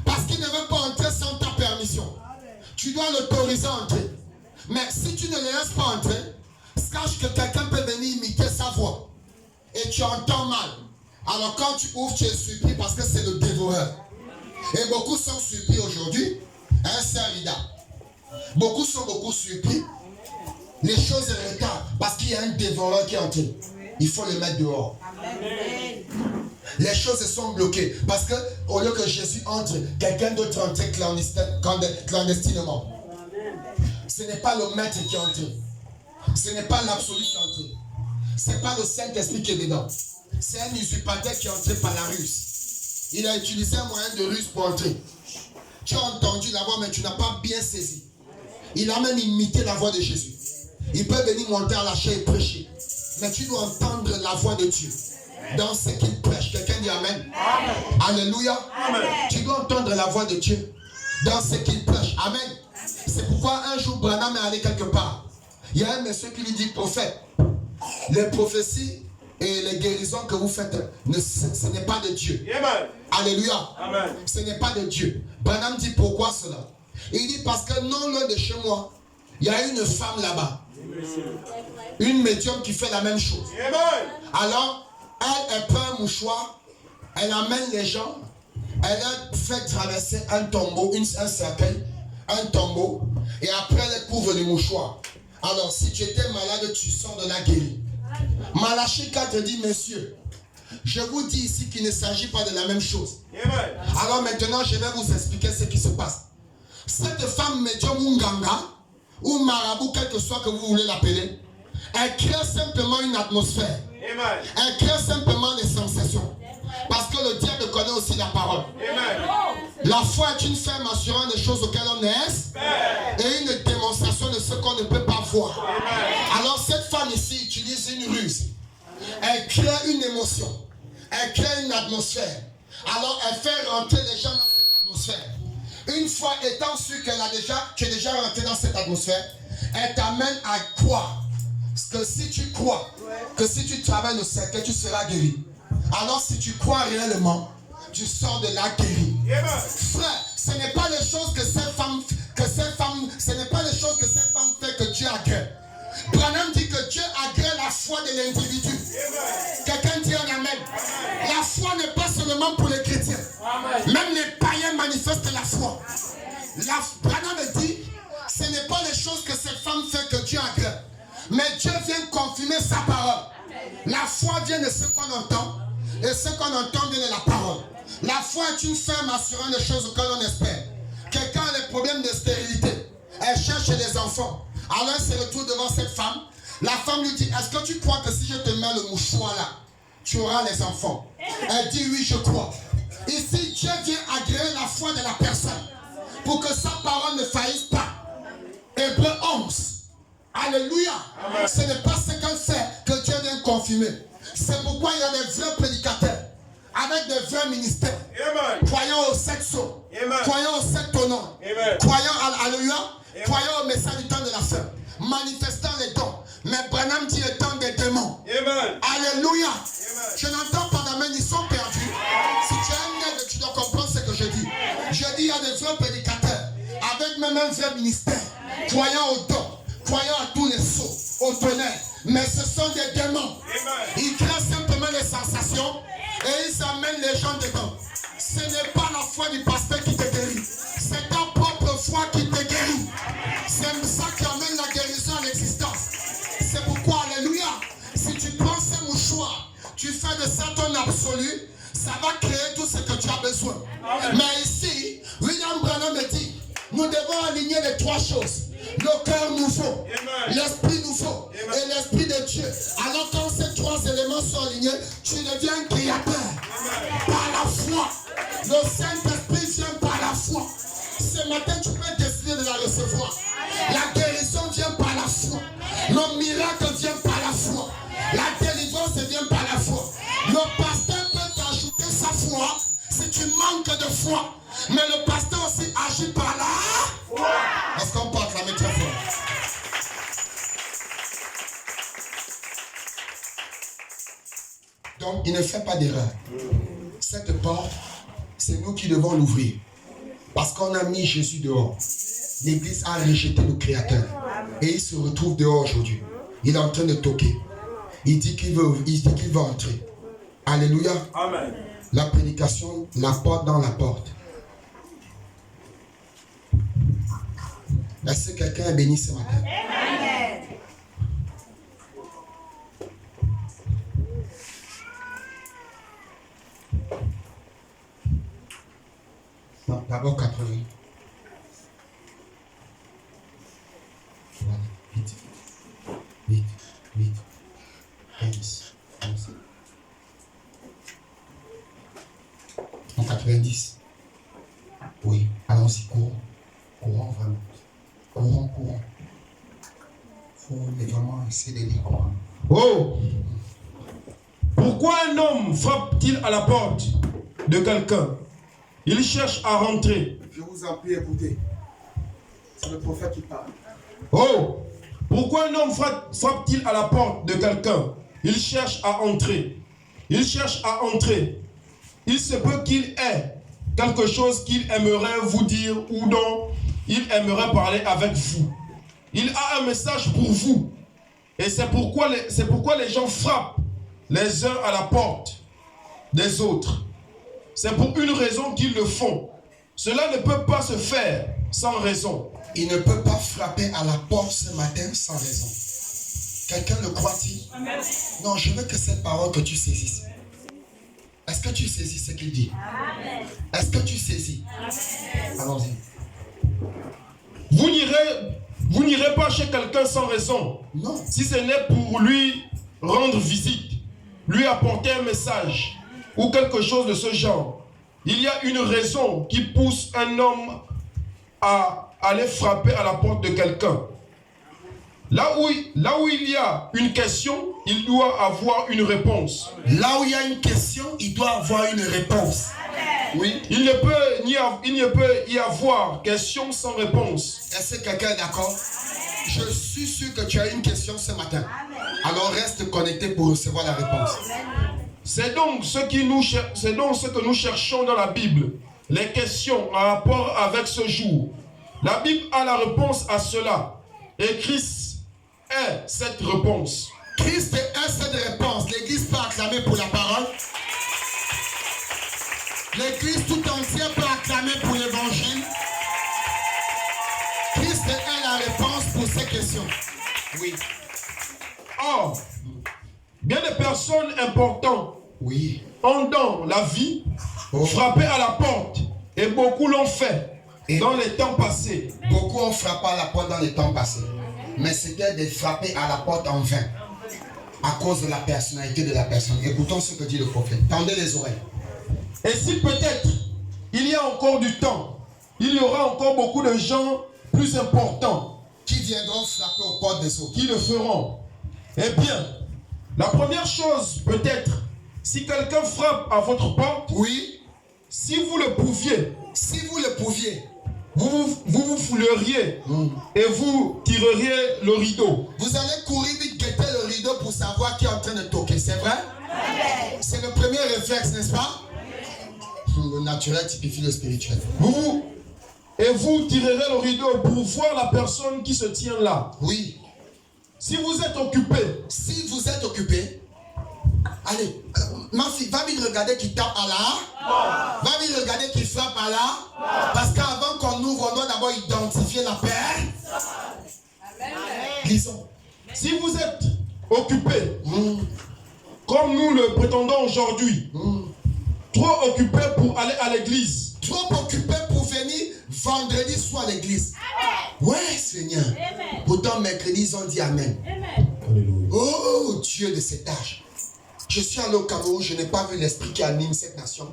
Parce qu'il ne veut pas entrer sans ta permission. Tu dois l'autoriser à entrer. Mais si tu ne le laisses pas entrer, sache que quelqu'un peut venir imiter sa voix. Et tu entends mal. Alors quand tu ouvres, tu es surpris parce que c'est le dévoreur. Et beaucoup sont surpris aujourd'hui. Un Sarida. Beaucoup sont surpris. Les choses retardent parce qu'il y a un dévoreur qui est entré. Il faut le mettre dehors. Amen. Les choses sont bloquées parce que au lieu que Jésus entre, quelqu'un d'autre entre clandestinement. Ce n'est pas le maître qui est entré. Ce n'est pas l'absolu qui est entré. Ce n'est pas le Saint-Esprit qui est dedans. C'est un usurpateur qui est entré par la ruse. Il a utilisé un moyen de ruse pour entrer. Tu as entendu la voix, mais tu n'as pas bien saisi. Il a même imité la voix de Jésus. Il peut venir monter à la chair et prêcher. Mais tu dois entendre la voix de Dieu dans ce qu'il prêche. Quelqu'un dit Amen. Amen. Alléluia. Amen. Tu dois entendre la voix de Dieu dans ce qu'il prêche. Amen. C'est pourquoi un jour Branham est allé quelque part. Il y a un monsieur qui lui dit, prophète, les prophéties et les guérisons que vous faites, ce n'est pas de Dieu. Amen. Alléluia. Amen. Ce n'est pas de Dieu. Branham dit, pourquoi cela? Il dit, parce que non loin de chez moi, il y a une femme là-bas. Une médium qui fait la même chose. Amen. Alors, elle prend un mouchoir, elle amène les gens, elle a fait traverser un tombeau, un cercueil, un tombeau, et après elle couvre le mouchoir. Alors, si tu étais malade, tu sors de la guérie. Malachie 4 dit, messieurs, je vous dis ici qu'il ne s'agit pas de la même chose. Amen. Alors maintenant, je vais vous expliquer ce qui se passe. Cette femme médium ou nganga, ou marabout, quel que soit que vous voulez l'appeler, elle crée simplement une atmosphère. Amen. Elle crée simplement les sensations. Parce que le diable connaît aussi la parole. Amen. La foi est une ferme assurant des choses auxquelles on est et une démonstration de ce qu'on ne peut pas voir. Amen. Alors cette femme ici utilise une ruse. Elle crée une émotion. Elle crée une atmosphère. Alors elle fait rentrer les gens dans cette atmosphère. Une fois étant sûr tu es déjà rentré dans cette atmosphère, elle t'amène à croire que si tu crois, que si tu travailles le cercle, tu seras guéri. Alors si tu crois réellement, tu sors de la guérie. Frère, ce n'est pas les choses que cette femme fait que Dieu agrée. Branham dit que Dieu agrée la foi de l'individu. Quelqu'un dit un amen. La foi n'est pas seulement pour les chrétiens. Même les païens manifestent la foi. Branham dit, ce n'est pas les choses que cette femme fait que Dieu agrée. Mais Dieu vient confirmer sa parole. La foi vient de ce qu'on entend. Et ce qu'on entend vient de la parole. La foi est une ferme assurant des choses auxquelles on espère. Quelqu'un a des problèmes de stérilité. Elle cherche des enfants. Alors elle se retrouve devant cette femme. La femme lui dit, est-ce que tu crois que si je te mets le mouchoir là, tu auras les enfants? Elle dit, oui, je crois. Ici, Dieu vient agréer la foi de la personne pour que sa parole ne faillisse pas. Hébreu 11. Alléluia. Amen. Ce n'est pas ce qu'elle fait que Dieu vient confirmer. C'est pourquoi il y a des vrais prédicateurs avec des vrais ministères. Amen. Croyant au sexe, croyant au sexe tonnant, croyant à alléluia, croyant au message du temps de la fin, manifestant les dons. Mais Branham dit le temps des démons. Amen. Alléluia. Amen. Je n'entends pas d'amen, ils sont perdus. Si tu es un nègre, tu dois comprendre ce que je dis. Je dis il y a des vrais prédicateurs avec même un vrai ministère, croyant aux dons, croyant à tous les sauts. au tonnerre. Mais ce sont des démons. Ils créent simplement les sensations et ils amènent les gens dedans. Ce n'est pas la foi du pasteur qui te guérit. C'est ta propre foi qui te guérit. C'est ça qui amène la guérison à l'existence. C'est pourquoi, alléluia, si tu prends ces mouchoirs, tu fais de ça ton absolu, ça va créer tout ce que tu as besoin. Mais ici, William Branham me dit, nous devons aligner les trois choses. Le cœur nouveau, l'esprit nouveau et l'esprit de Dieu. Alors quand ces trois éléments sont alignés, tu deviens créateur par la foi. Le Saint-Esprit vient par la foi. Ce matin, tu peux décider de la recevoir. La guérison vient par la foi. Le miracle vient par la foi. La délivrance vient par la foi. Le pasteur peut t'ajouter sa foi si tu manques de foi. Mais le pasteur aussi agit par la foi. Est-ce qu'on peut acclamer très fort? Donc, il ne fait pas d'erreur. Cette porte, c'est nous qui devons l'ouvrir. Parce qu'on a mis Jésus dehors. L'église a rejeté le Créateur. Et il se retrouve dehors aujourd'hui. Il est en train de toquer. Il dit qu'il va entrer. Alléluia. Amen. La prédication, la porte dans la porte. Est-ce que quelqu'un est béni ce matin? Amen. Non, d'abord 80. Voilà, vite. Vite, vite. 15. En 90. Oui, allons-y, courons. Courons vraiment. Courons. Il faut vraiment essayer de lire. Oh! Pourquoi un homme frappe-t-il à la porte de quelqu'un? Il cherche à rentrer. Je vous en prie, écoutez. C'est le prophète qui parle. Oh! Pourquoi un homme frappe-t-il à la porte de quelqu'un? Il cherche à entrer. Il cherche à entrer. Il se peut qu'il ait quelque chose qu'il aimerait vous dire ou dont il aimerait parler avec vous. Il a un message pour vous. Et c'est pourquoi les gens frappent les uns à la porte des autres. C'est pour une raison qu'ils le font. Cela ne peut pas se faire sans raison. Il ne peut pas frapper à la porte ce matin sans raison. Quelqu'un le croit-il? Non, je veux que cette parole que tu saisisses. Est-ce que tu saisis ce qu'il dit? Est-ce que tu saisis? Allons-y. Vous n'irez pas chez quelqu'un sans raison. Non. Si ce n'est pour lui rendre visite, lui apporter un message ou quelque chose de ce genre. Il y a une raison qui pousse un homme à aller frapper à la porte de quelqu'un. Là où il y a une question, il doit avoir une réponse. Là où il y a une question, il doit avoir une réponse. Oui. Il ne peut y avoir question sans réponse. Est-ce que quelqu'un est d'accord? Je suis sûr que tu as une question ce matin. Alors reste connecté pour recevoir la réponse. C'est donc ce que nous cherchons dans la Bible. Les questions en rapport avec ce jour. La Bible a la réponse à cela. Et Christ est cette réponse. Christ est cette réponse. L'église peut acclamer pour la parole. L'église tout entière peut acclamer pour l'évangile. Christ est la réponse pour ces questions. Oui. Or, bien des personnes importantes ont dans la vie frappé à la porte. Et beaucoup l'ont fait dans les temps passés. Beaucoup ont frappé à la porte dans les temps passés. Mais c'était de frapper à la porte en vain. À cause de la personnalité de la personne. Écoutons ce que dit le prophète. Tendez les oreilles. Et si peut-être il y a encore du temps, il y aura encore beaucoup de gens plus importants qui viendront frapper aux portes des autres, qui le feront. Eh bien, la première chose peut-être, si quelqu'un frappe à votre porte, oui, si vous le pouviez, vous fouleriez et vous tireriez le rideau. Vous allez courir vite guetter le rideau pour savoir qui est en train de toquer, c'est vrai? C'est le premier réflexe, n'est-ce pas? Le naturel typifie le spirituel. Vous tirerez le rideau pour voir la personne qui se tient là. Oui. Si vous êtes occupé, allez, ma fille, va vite regarder qui tape à là. Va vite regarder qui frappe à là. Parce qu'avant qu'on ouvre, on doit d'abord identifier la paix. Lisons. Si vous êtes occupé, comme nous le prétendons aujourd'hui, trop occupé pour aller à l'église, trop occupé pour venir vendredi soir à l'église. Ouais, Seigneur. Amen. Pourtant, mercredi, ils ont dit Amen. Amen. Oh, Dieu de cet âge. Je suis allé au Cameroun, je n'ai pas vu l'esprit qui anime cette nation.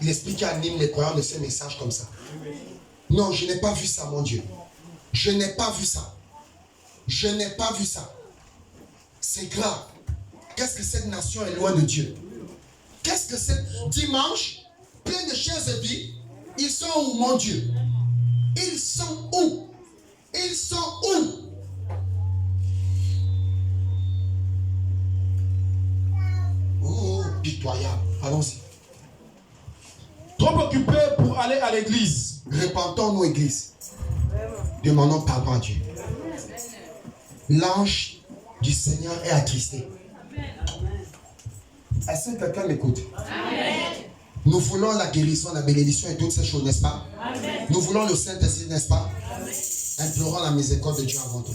L'esprit qui anime les croyants de ces messages comme ça. Non, je n'ai pas vu ça, mon Dieu. Je n'ai pas vu ça. Je n'ai pas vu ça. C'est grave. Qu'est-ce que cette nation est loin de Dieu? Qu'est-ce que c'est? Dimanche, plein de chaises vides. Ils sont où, mon Dieu? Ils sont où? Ils sont où? Oh, pitoyable. Allons-y. Trop occupé pour aller à l'église. Repentons-nous, église. Demandons pardon à Dieu. L'ange du Seigneur est attristé. Est-ce que quelqu'un m'écoute? Nous voulons la guérison, la bénédiction et toutes ces choses, n'est-ce pas? Amen. Nous voulons le Saint-Esprit, n'est-ce pas? Amen. Implorons la miséricorde de Dieu avant tout.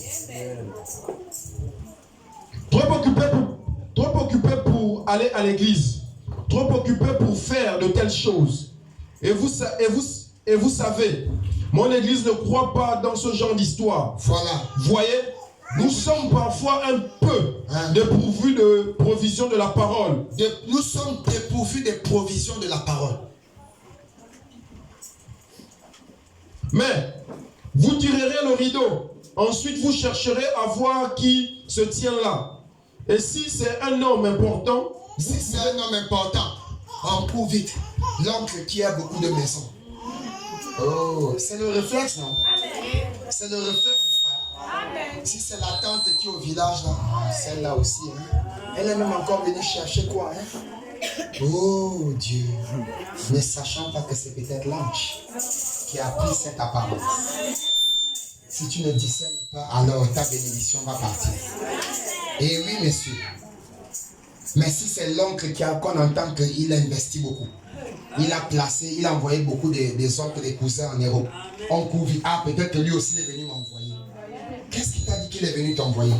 Trop occupé pour aller à l'église. Trop occupé pour faire de telles choses. Et vous savez, mon église ne croit pas dans ce genre d'histoire. Voilà. Voyez, nous sommes parfois un peu dépourvus de provision de la parole. Nous sommes dépourvus de provision de la parole. Mais vous tirerez le rideau. Ensuite, vous chercherez à voir qui se tient là. Et si c'est un homme important, on court vite. L'oncle qui a beaucoup de maisons. Oh, c'est le réflexe, non? C'est le réflexe, n'est-ce pas? Si c'est la tante qui est au village, là, celle-là aussi, hein? Elle est même encore venue chercher quoi, hein? Oh Dieu, ne sachant pas que c'est peut-être l'ange qui a pris cette apparence. Si tu ne discernes pas, alors ta bénédiction va partir. Et oui, messieurs. Mais si c'est l'oncle qu'on entend qu'il a investi beaucoup, il a placé, il a envoyé beaucoup des oncles, des cousins en Europe. On court vite. Ah, peut-être que lui aussi il est venu m'envoyer. Qu'est-ce qu'il t'a dit qu'il est venu t'envoyer?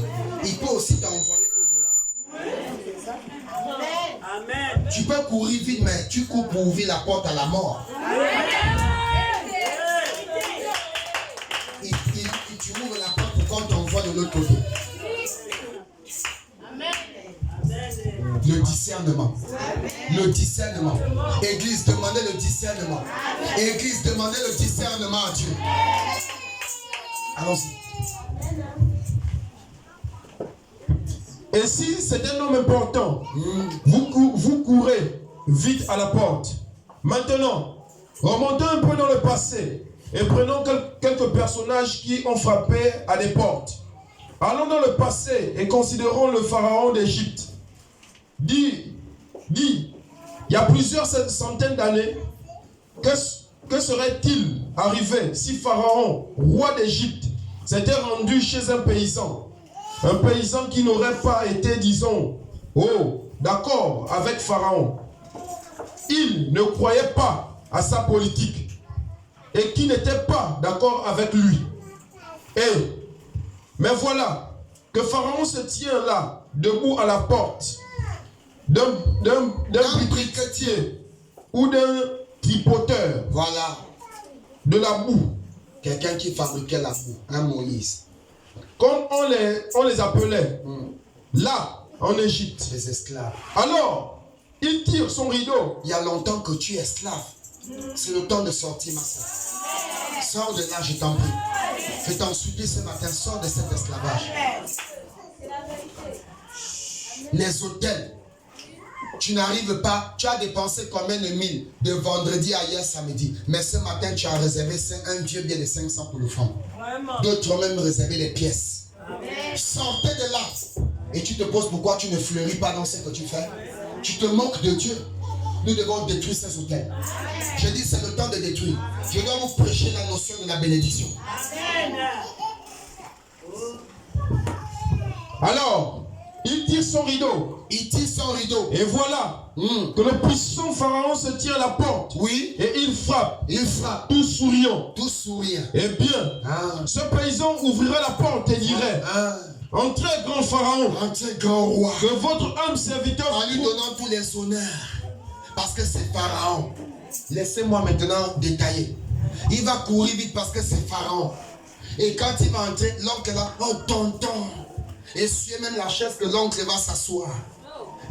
Il peut aussi t'envoyer au-delà. Amen. Tu peux courir vite, mais tu cours pour ouvrir la porte à la mort. Et tu ouvres la porte pour qu'on t'envoie de l'autre côté. Le discernement. Le discernement. Église, demandez le discernement. Église, demandez le discernement à Dieu. Allons-y. Et si c'est un homme important, vous courez vite à la porte. Maintenant, remontons un peu dans le passé et prenons quelques personnages qui ont frappé à des portes. Allons dans le passé et considérons le pharaon d'Égypte. Dit, il y a plusieurs centaines d'années, que serait-il arrivé si Pharaon, roi d'Égypte, s'était rendu chez un paysan qui n'aurait pas été, disons, d'accord avec Pharaon. Il ne croyait pas à sa politique et qui n'était pas d'accord avec lui. Mais voilà que Pharaon se tient là, debout à la porte d'un briquetier ou d'un tripoteur. Voilà. De la boue. Quelqu'un qui fabriquait la boue, un Moïse. Comme on les appelait, là, en Égypte. Les esclaves. Alors, il tire son rideau. Il y a longtemps que tu es esclave. C'est le temps de sortir, ma soeur. Sors de là, je t'en prie. Je t'en supplie ce matin, sors de cet esclavage. Les hôtels. Tu n'arrives pas, tu as dépensé combien de mille de vendredi à hier samedi. Mais ce matin, tu as réservé un vieux billet de 500 pour le franc. D'autres ont même réservé les pièces. Amen. Sortez de là. Et tu te poses pourquoi tu ne fleuris pas dans ce que tu fais. Tu te moques de Dieu. Nous devons détruire ces hôtels. Je dis c'est le temps de détruire. Je dois vous prêcher la notion de la bénédiction. Amen. Alors, il tire son rideau. Il tire son rideau. Et voilà que le puissant pharaon se tient à la porte. Oui. Et il frappe. Il frappe. Tout souriant. Tout souriant. Eh bien, ce paysan ouvrirait la porte et dirait, entrez, grand pharaon. Entrez, grand roi. Que votre homme serviteur... En lui donnant tous les honneurs. Parce que c'est pharaon. Laissez-moi maintenant détailler. Il va courir vite parce que c'est pharaon. Et quand il va entrer, l'oncle là, oh tonton. Essuyez même la chaise que l'oncle va s'asseoir.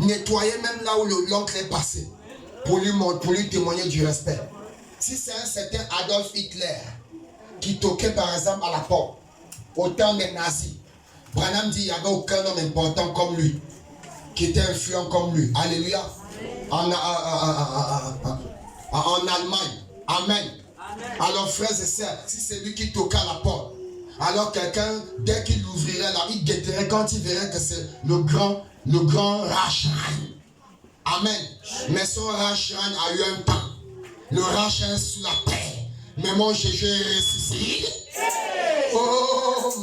Nettoyez même là où l'oncle est passé. Pour lui témoigner du respect. Si c'est un certain Adolf Hitler qui toquait par exemple à la porte au temps des nazis, Branham dit qu'il n'y avait aucun homme important comme lui, qui était influent comme lui. Alléluia. En Allemagne. Amen. Alors frères et sœurs, si c'est lui qui toquait à la porte, alors quelqu'un, dès qu'il ouvrirait là, il guetterait quand il verrait que c'est le grand Rachman. Amen. Mais son Rachman a eu un temps. Le Rachman sous la terre. Mais mon Jésus est ressuscité. Oh,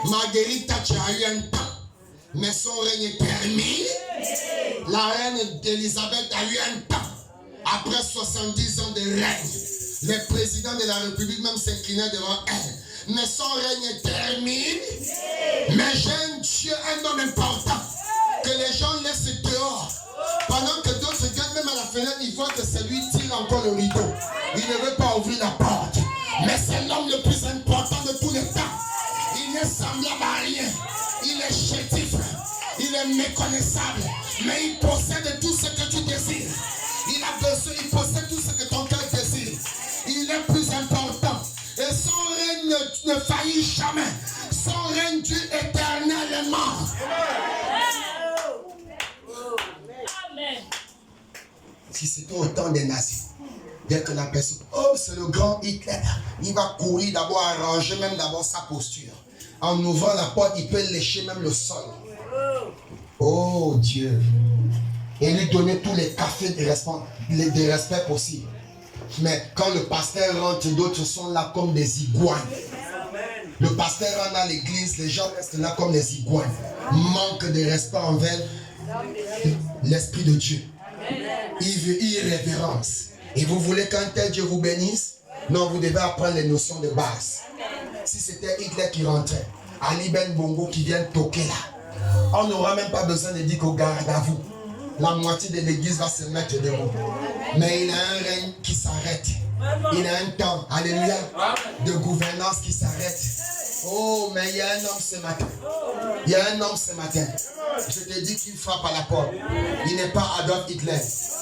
Marguerite Thatcher a eu un temps. Mais son règne est terminé. La reine Elisabeth a eu un temps. Après 70 ans de règne, les présidents de la République même s'inclinaient devant elle. Mais son règne est terminé. Mais j'ai un Dieu, un homme important, que les gens laissent dehors. Pendant que d'autres regardent même à la fenêtre, ils voient que c'est lui qui tire encore le rideau. Il ne veut pas ouvrir la porte. Mais c'est l'homme le plus important de tous les temps. Il n'est semblable à rien. Il est chétif. Il est méconnaissable. Mais il possède tout ce que tu désires. Il a besoin, il possède tout ce que ton cœur désire. Il est plus important. Et son règne ne faillit jamais. Son règne dure éternellement. Si c'était au temps des nazis, dès que la personne, oh c'est le grand Hitler, il va courir d'abord, arranger même d'abord sa posture. En ouvrant la porte, il peut lécher même le sol. Oh Dieu. Et lui donner tous les cafés de respect possibles. Mais quand le pasteur rentre, d'autres sont là comme des iguanes. Le pasteur rentre dans l'église, les gens restent là comme des iguanes. Manque de respect envers l'Esprit de Dieu. Irrévérence. Et vous voulez qu'un tel Dieu vous bénisse? Non, vous devez apprendre les notions de base. Si c'était Hitler qui rentrait, Ali Ben Bongo qui vient toquer là, on n'aura même pas besoin de dire qu'au garde à vous. La moitié de l'église va se mettre debout. Mais il a un règne qui s'arrête. Il a un temps, alléluia, de gouvernance qui s'arrête. Oh, mais il y a un homme ce matin. Il y a un homme ce matin. Je te dis qu'il frappe à la porte. Il n'est pas Adolf Hitler.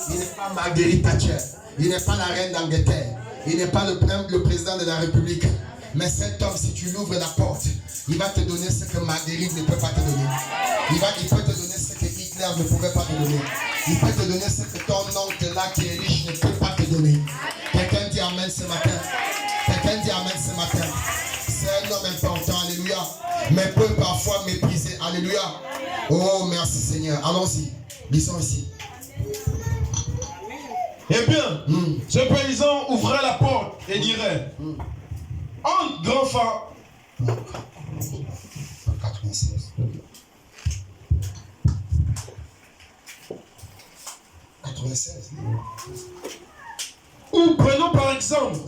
Il n'est pas Marguerite Thatcher. Il n'est pas la reine d'Angleterre. Il n'est pas le président de la République. Mais cet homme, si tu l'ouvres la porte, il va te donner ce que Marguerite ne peut pas te donner. Il peut te donner ce que Hitler ne pouvait pas te donner. Il peut te donner ce que ton oncle là qui est riche ne peut pas te donner. Quelqu'un dit Amen ce matin. Quelqu'un dit Amen ce matin. C'est un homme important, alléluia. Mais peut parfois mépriser, alléluia. Oh, merci Seigneur. Allons-y. Lisons ici. Eh bien, ce paysan ouvrait la porte et dirait, entre, grand pharaon. 96. Ou prenons par exemple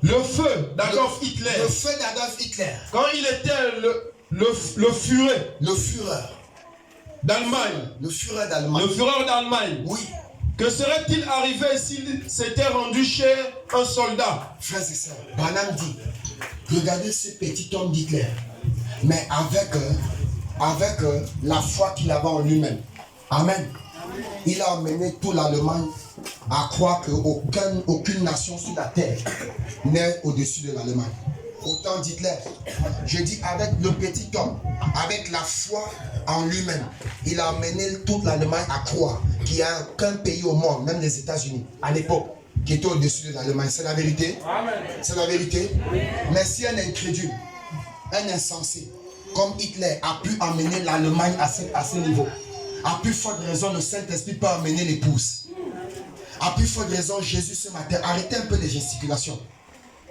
le feu d'Adolf Hitler. Le feu d'Adolf Hitler. Quand il était le Führer d'Allemagne. Le Führer d'Allemagne. Le Führer d'Allemagne. Oui. Que serait-il arrivé s'il s'était rendu chez un soldat? Frères et sœurs, Branham dit, regardez ce petit homme d'Hitler, mais avec la foi qu'il avait en lui-même. Amen. Il a emmené toute l'Allemagne à croire qu'aucune nation sur la terre n'est au-dessus de l'Allemagne. Autant d'Hitler, je dis avec le petit homme, avec la foi en lui-même, il a amené toute l'Allemagne à croire qu'il n'y a aucun pays au monde, même les États-Unis, à l'époque, qui était au-dessus de l'Allemagne. C'est la vérité. C'est la vérité. Mais si un incrédule, un insensé, comme Hitler, a pu amener l'Allemagne à ce niveau, à plus forte raison, le Saint-Esprit peut amener l'épouse. À plus forte raison, Jésus ce matin, arrêtez un peu les gesticulations.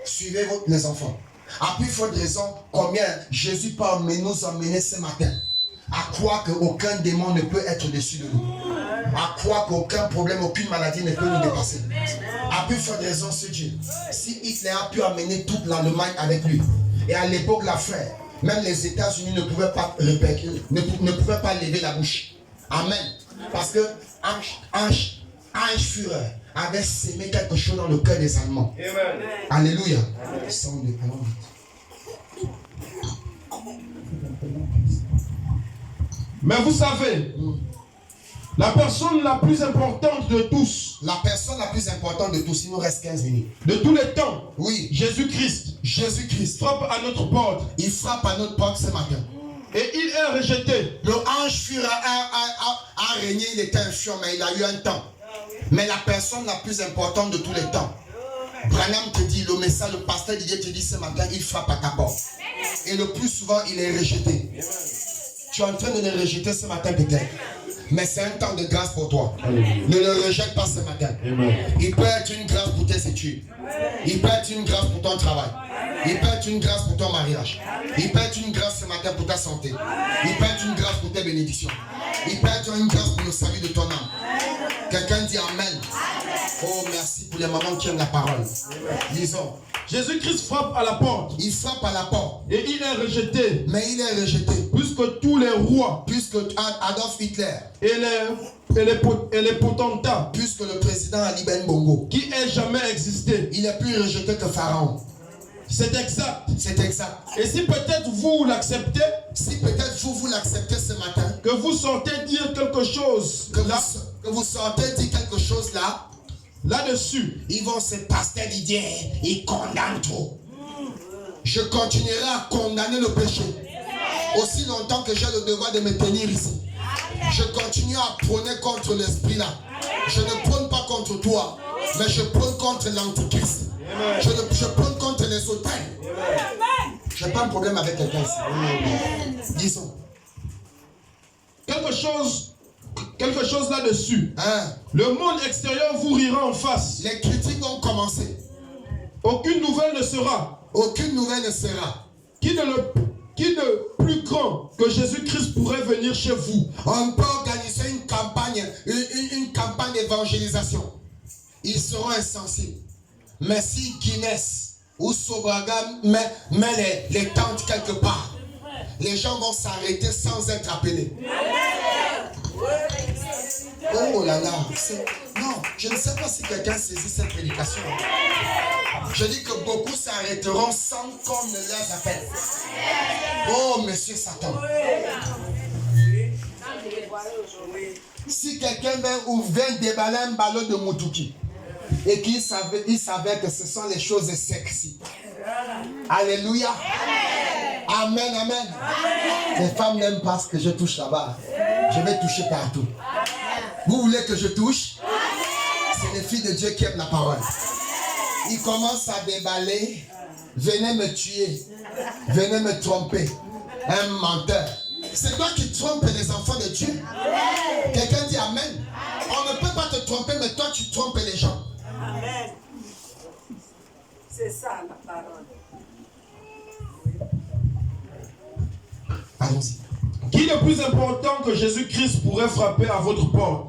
Suivez les enfants. À plus forte raison, combien Jésus peut nous emmener ce matin à croire qu'aucun démon ne peut être dessus de nous. À croire qu'aucun problème, aucune maladie ne peut nous dépasser. À plus forte raison, ce Dieu. Si Hitler a pu amener toute l'Allemagne avec lui, et à l'époque, la frère, même les États-Unis ne pouvaient pas lever la bouche. Amen. Parce que Führer avait sémé quelque chose dans le cœur des Allemands. Amen. Alléluia. Mais vous savez, la personne la plus importante de tous, la personne la plus importante de tous, il nous reste 15 minutes. De tous les temps, oui, Jésus-Christ. Jésus-Christ frappe à notre porte. Il frappe à notre porte ce matin. Et il est rejeté. Le ange Führer a régné, il était un chiant, mais il a eu un temps. Mais la personne la plus importante de tous les temps, Branham te dit, le message, le pasteur Didier te dit ce matin, il frappe à ta porte. Et le plus souvent, il est rejeté. Tu es en train de le rejeter ce matin peut-être. Mais c'est un temps de grâce pour toi. Ne le rejette pas ce matin. Il peut être une grâce pour tes études. Il peut être une grâce pour ton travail. Il peut être une grâce pour ton mariage. Il peut être une grâce ce matin pour ta santé. Il peut être une grâce pour tes bénédictions. Il peut être une grâce pour le salut de ton âme. Quelqu'un dit Amen. Oh, merci pour les mamans qui aiment la parole. Lisons. Jésus-Christ frappe à la porte. Il frappe à la porte. Et il est rejeté. Mais il est rejeté. Puisque tous les rois. Puisque Adolf Hitler. Et les potentats. Puisque le président Ali Ben Bongo. Qui ait jamais existé. Il est plus rejeté que Pharaon. C'est exact. C'est exact. Et si peut-être vous l'acceptez. Si peut-être vous l'acceptez ce matin. Que vous sortez dire quelque chose. Que vous sortez dire quelque chose là. Là-dessus, ils vont se pasteur Didier, ils condamnent trop. Je continuerai à condamner le péché aussi longtemps que j'ai le devoir de me tenir ici. Je continue à prôner contre l'esprit là. Je ne prône pas contre toi, mais je prône contre l'antichrist. Je prône contre les hôtels. Je n'ai pas un problème avec quelqu'un ici. Disons. Quelque chose là-dessus. Le monde extérieur vous rira en face. Les critiques vont commencer. Aucune nouvelle ne sera. Aucune nouvelle ne sera. Qui de plus grand que Jésus-Christ pourrait venir chez vous? On peut organiser une campagne d'évangélisation. Ils seront insensibles. Mais si Guinness ou Sobraga met les tentes quelque part, les gens vont s'arrêter sans être appelés. Oh là là, non, je ne sais pas si quelqu'un saisit cette prédication. Je dis que beaucoup s'arrêteront sans qu'on ne les appelle. Oh, monsieur Satan. Si quelqu'un vient déballer un ballon de Moutouki et qu'il savait que ce sont les choses sexy. Alléluia. Amen, amen. Les femmes n'aiment pas ce que je touche là-bas. Je vais toucher partout. Vous voulez que je touche? C'est les filles de Dieu qui aiment la parole. Ils commencent à déballer. Venez me tuer. Venez me tromper. Un menteur. C'est toi qui trompes les enfants de Dieu. Quelqu'un dit Amen. On ne peut pas te tromper, mais toi tu trompes les gens. Amen. C'est ça la parole. Allons-y. Qui de plus important que Jésus-Christ pourrait frapper à votre porte?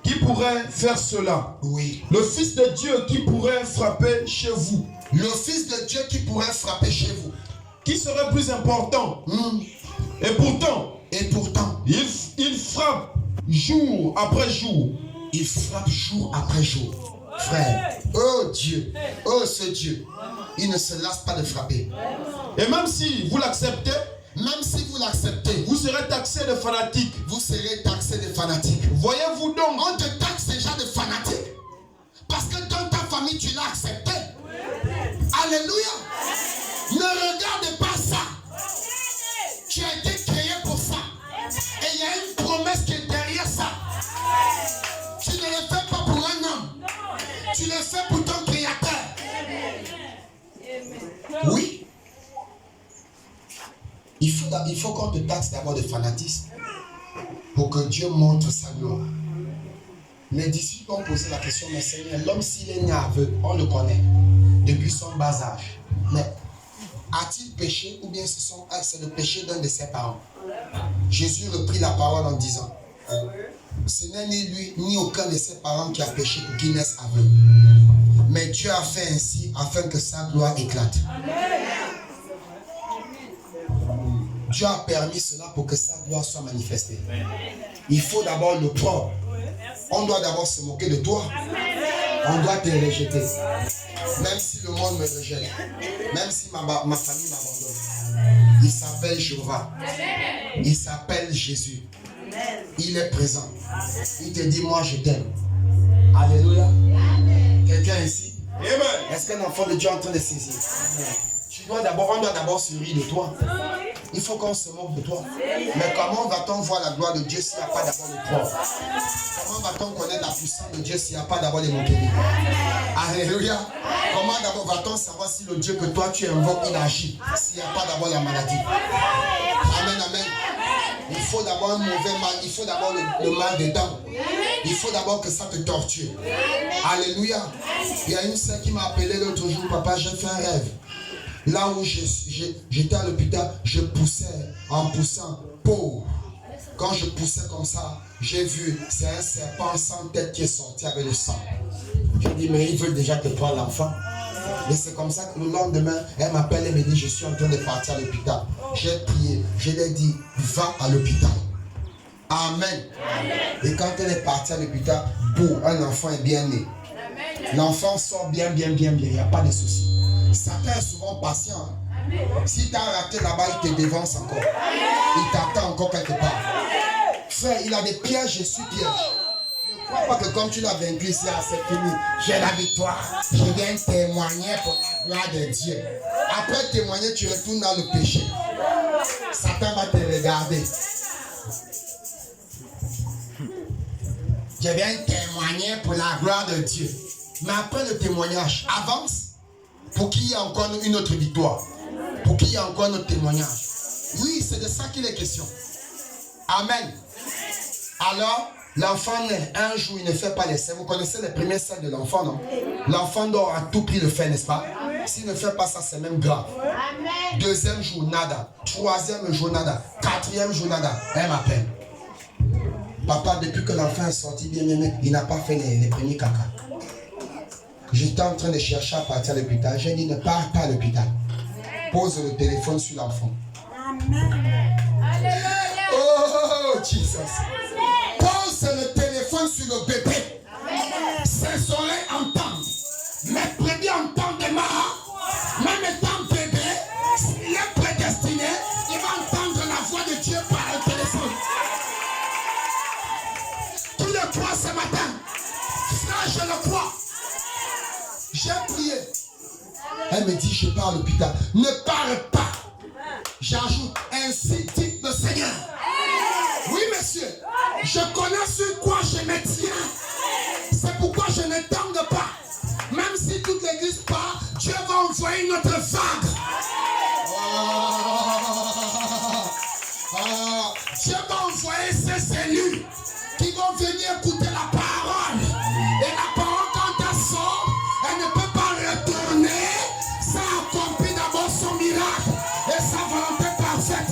Qui pourrait faire cela? Oui. Le Fils de Dieu qui pourrait frapper chez vous. Le Fils de Dieu qui pourrait frapper chez vous. Qui serait plus important? Et pourtant, il frappe jour après jour. Il frappe jour après jour. Frère, oh Dieu, oh ce Dieu, il ne se lasse pas de frapper. Et même si vous l'acceptez, vous serez taxé de fanatique. Vous serez taxé de fanatique. Voyez-vous donc, on te taxe déjà de fanatique. Parce que dans ta famille, tu l'as accepté. Alléluia. Ne regarde pas ça. Tu as été créé pour ça. Et il y a une promesse qui est derrière ça. Tu ne le fais pas pour un homme. Tu le fais pour ton créateur. Oui. Il faut qu'on te taxe d'abord de fanatisme pour que Dieu montre sa gloire. Les disciples ont posé la question, mais Seigneur, l'homme s'il est né aveugle, on le connaît depuis son bas âge. Mais a-t-il péché ou bien c'est le péché d'un de ses parents? Jésus reprit la parole en disant, ce n'est ni lui ni aucun de ses parents qui a péché pour qu'il naisse aveugle. Mais Dieu a fait ainsi afin que sa gloire éclate. Dieu a permis cela pour que sa gloire soit manifestée. Il faut d'abord le prendre. On doit d'abord se moquer de toi. On doit te rejeter. Même si le monde me rejette. Même si ma famille m'abandonne. Il s'appelle Jéhovah. Il s'appelle Jésus. Il est présent. Il te dit, moi je t'aime. Alléluia. Quelqu'un ici? Est-ce qu'un enfant de Dieu est en train de saisir? On doit d'abord se rire de toi. Il faut qu'on se moque de toi. Mais comment va-t-on voir la gloire de Dieu s'il n'y a pas d'abord le croire? Comment va-t-on connaître la puissance de Dieu s'il n'y a pas d'abord les moqueries? Alléluia. Comment d'abord va-t-on savoir si le Dieu que toi tu invoques, il agit s'il n'y a pas d'abord la maladie? Amen, amen. Il faut d'abord un mauvais mal. Il faut d'abord le mal des dents. Il faut d'abord que ça te torture. Alléluia. Il y a une sœur qui m'a appelé l'autre jour. Papa, j'ai fait un rêve. Là où j'étais à l'hôpital, je poussais en poussant pauvre. Quand je poussais comme ça, j'ai vu, c'est un serpent sans tête qui est sorti avec le sang. J'ai dit, mais ils veulent déjà te prendre l'enfant. Et c'est comme ça que le lendemain, elle m'appelle et me dit, je suis en train de partir à l'hôpital. J'ai prié, je lui ai dit, va à l'hôpital. Amen. Et quand elle est partie à l'hôpital, boum, un enfant est bien né. L'enfant sort bien, il n'y a pas de souci. Satan est souvent patient. Si tu as raté là-bas, il te dévance encore. Il t'attend encore quelque part. Frère, il a des pièges, je suis piège. Ne crois pas que comme tu l'as vaincu ici, c'est fini. J'ai la victoire. Je viens témoigner pour la gloire de Dieu. Après témoigner, tu retournes dans le péché. Satan va te regarder. Je viens témoigner pour la gloire de Dieu. Mais après le témoignage, avance. Pour qu'il y ait encore une autre victoire. Pour qu'il y ait encore un autre témoignage. Oui, c'est de ça qu'il est question. Amen. Alors, l'enfant naît. Un jour, il ne fait pas l'essai. Vous connaissez les premiers selles de l'enfant, non? L'enfant doit à tout prix le faire, n'est-ce pas? S'il ne fait pas ça, c'est même grave. Deuxième jour, nada. Troisième jour, nada. Quatrième jour, nada. Elle m'appelle. Papa, depuis que l'enfant est sorti bien aimé, il n'a pas fait les premiers caca. J'étais en train de chercher à partir à l'hôpital. J'ai dit, ne pars pas à l'hôpital. Pose le téléphone sur l'enfant. Oh, Jesus. Pose le téléphone sur le bébé. Ses oreilles entendent. Mes brebis entendent Mara. Même étant bébé, s'il est prédestiné, il va entendre la voix de Dieu par le téléphone. Tu le crois ce matin? Frère, je le crois. J'ai prié. Elle me dit, je pars à l'hôpital. Ne pars pas. J'ajoute, ainsi dit le Seigneur. Oui, monsieur. Je connais sur quoi je me tiens. C'est pourquoi je ne tarde pas. Même si toute l'église part, Dieu va envoyer une autre vague. Dieu va envoyer ses élus qui vont venir écouter la parole. Et la parole, quand elle sort, elle ne peut pas retourner. Ça accomplit d'abord son miracle et sa volonté parfaite.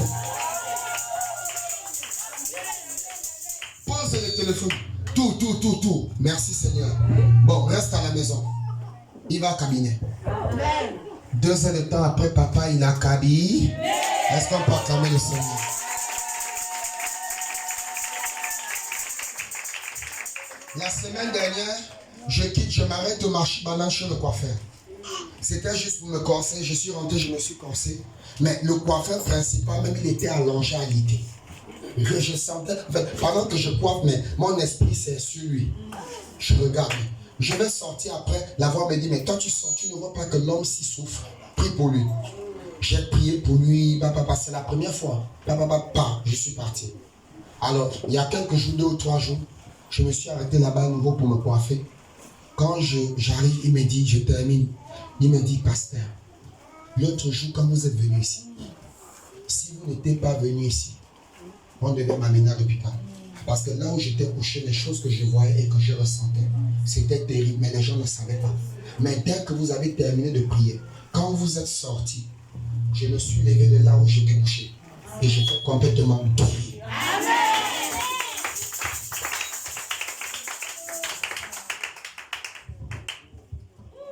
Pose le téléphone. Tout. Merci Seigneur. Bon, reste à la maison. Il va cabiner. 2 heures de temps après, papa, il a cabiné. Est-ce qu'on peut acclamer le Seigneur? La semaine dernière, je m'arrête au marché banane chez le coiffeur. C'était juste pour me corser. Je suis rentré, je me suis corsé. Mais le coiffeur principal, même il était allongé à l'idée. Je sentais, pendant que je coiffe, mais mon esprit c'est sur lui. Je regarde. Je vais sortir après. La voix me dit, mais toi tu sors, tu ne vois pas que l'homme s'y souffre. Prie pour lui. J'ai prié pour lui. C'est la première fois. Je suis parti. Alors, il y a quelques jours, 2 ou 3 jours, je me suis arrêté là-bas à nouveau pour me coiffer. Quand j'arrive, il me dit, je termine. Il me dit, pasteur, l'autre jour quand vous êtes venu ici, si vous n'étiez pas venu ici, on devait m'amener à l'hôpital. Parce que là où j'étais couché, les choses que je voyais et que je ressentais, c'était terrible, mais les gens ne savaient pas. Mais dès que vous avez terminé de prier, quand vous êtes sorti, je me suis levé de là où j'étais couché. Et j'étais complètement guéri.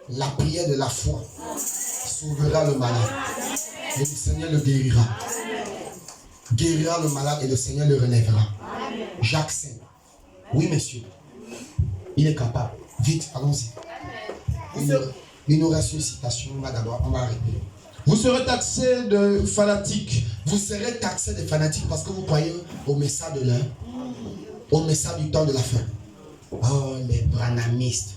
La prière de la foi sauvera le malade. Et le Seigneur le guérira. Guérira le malade et le Seigneur le relèvera. Jacques 5. Oui, monsieur. Il est capable. Vite, allons-y. Il nous reste une citation. On va arrêter. Vous serez taxé de fanatiques. Vous serez taxé de fanatiques parce que vous croyez au message de l'heure, au message du temps de la fin. Oh, les branhamistes.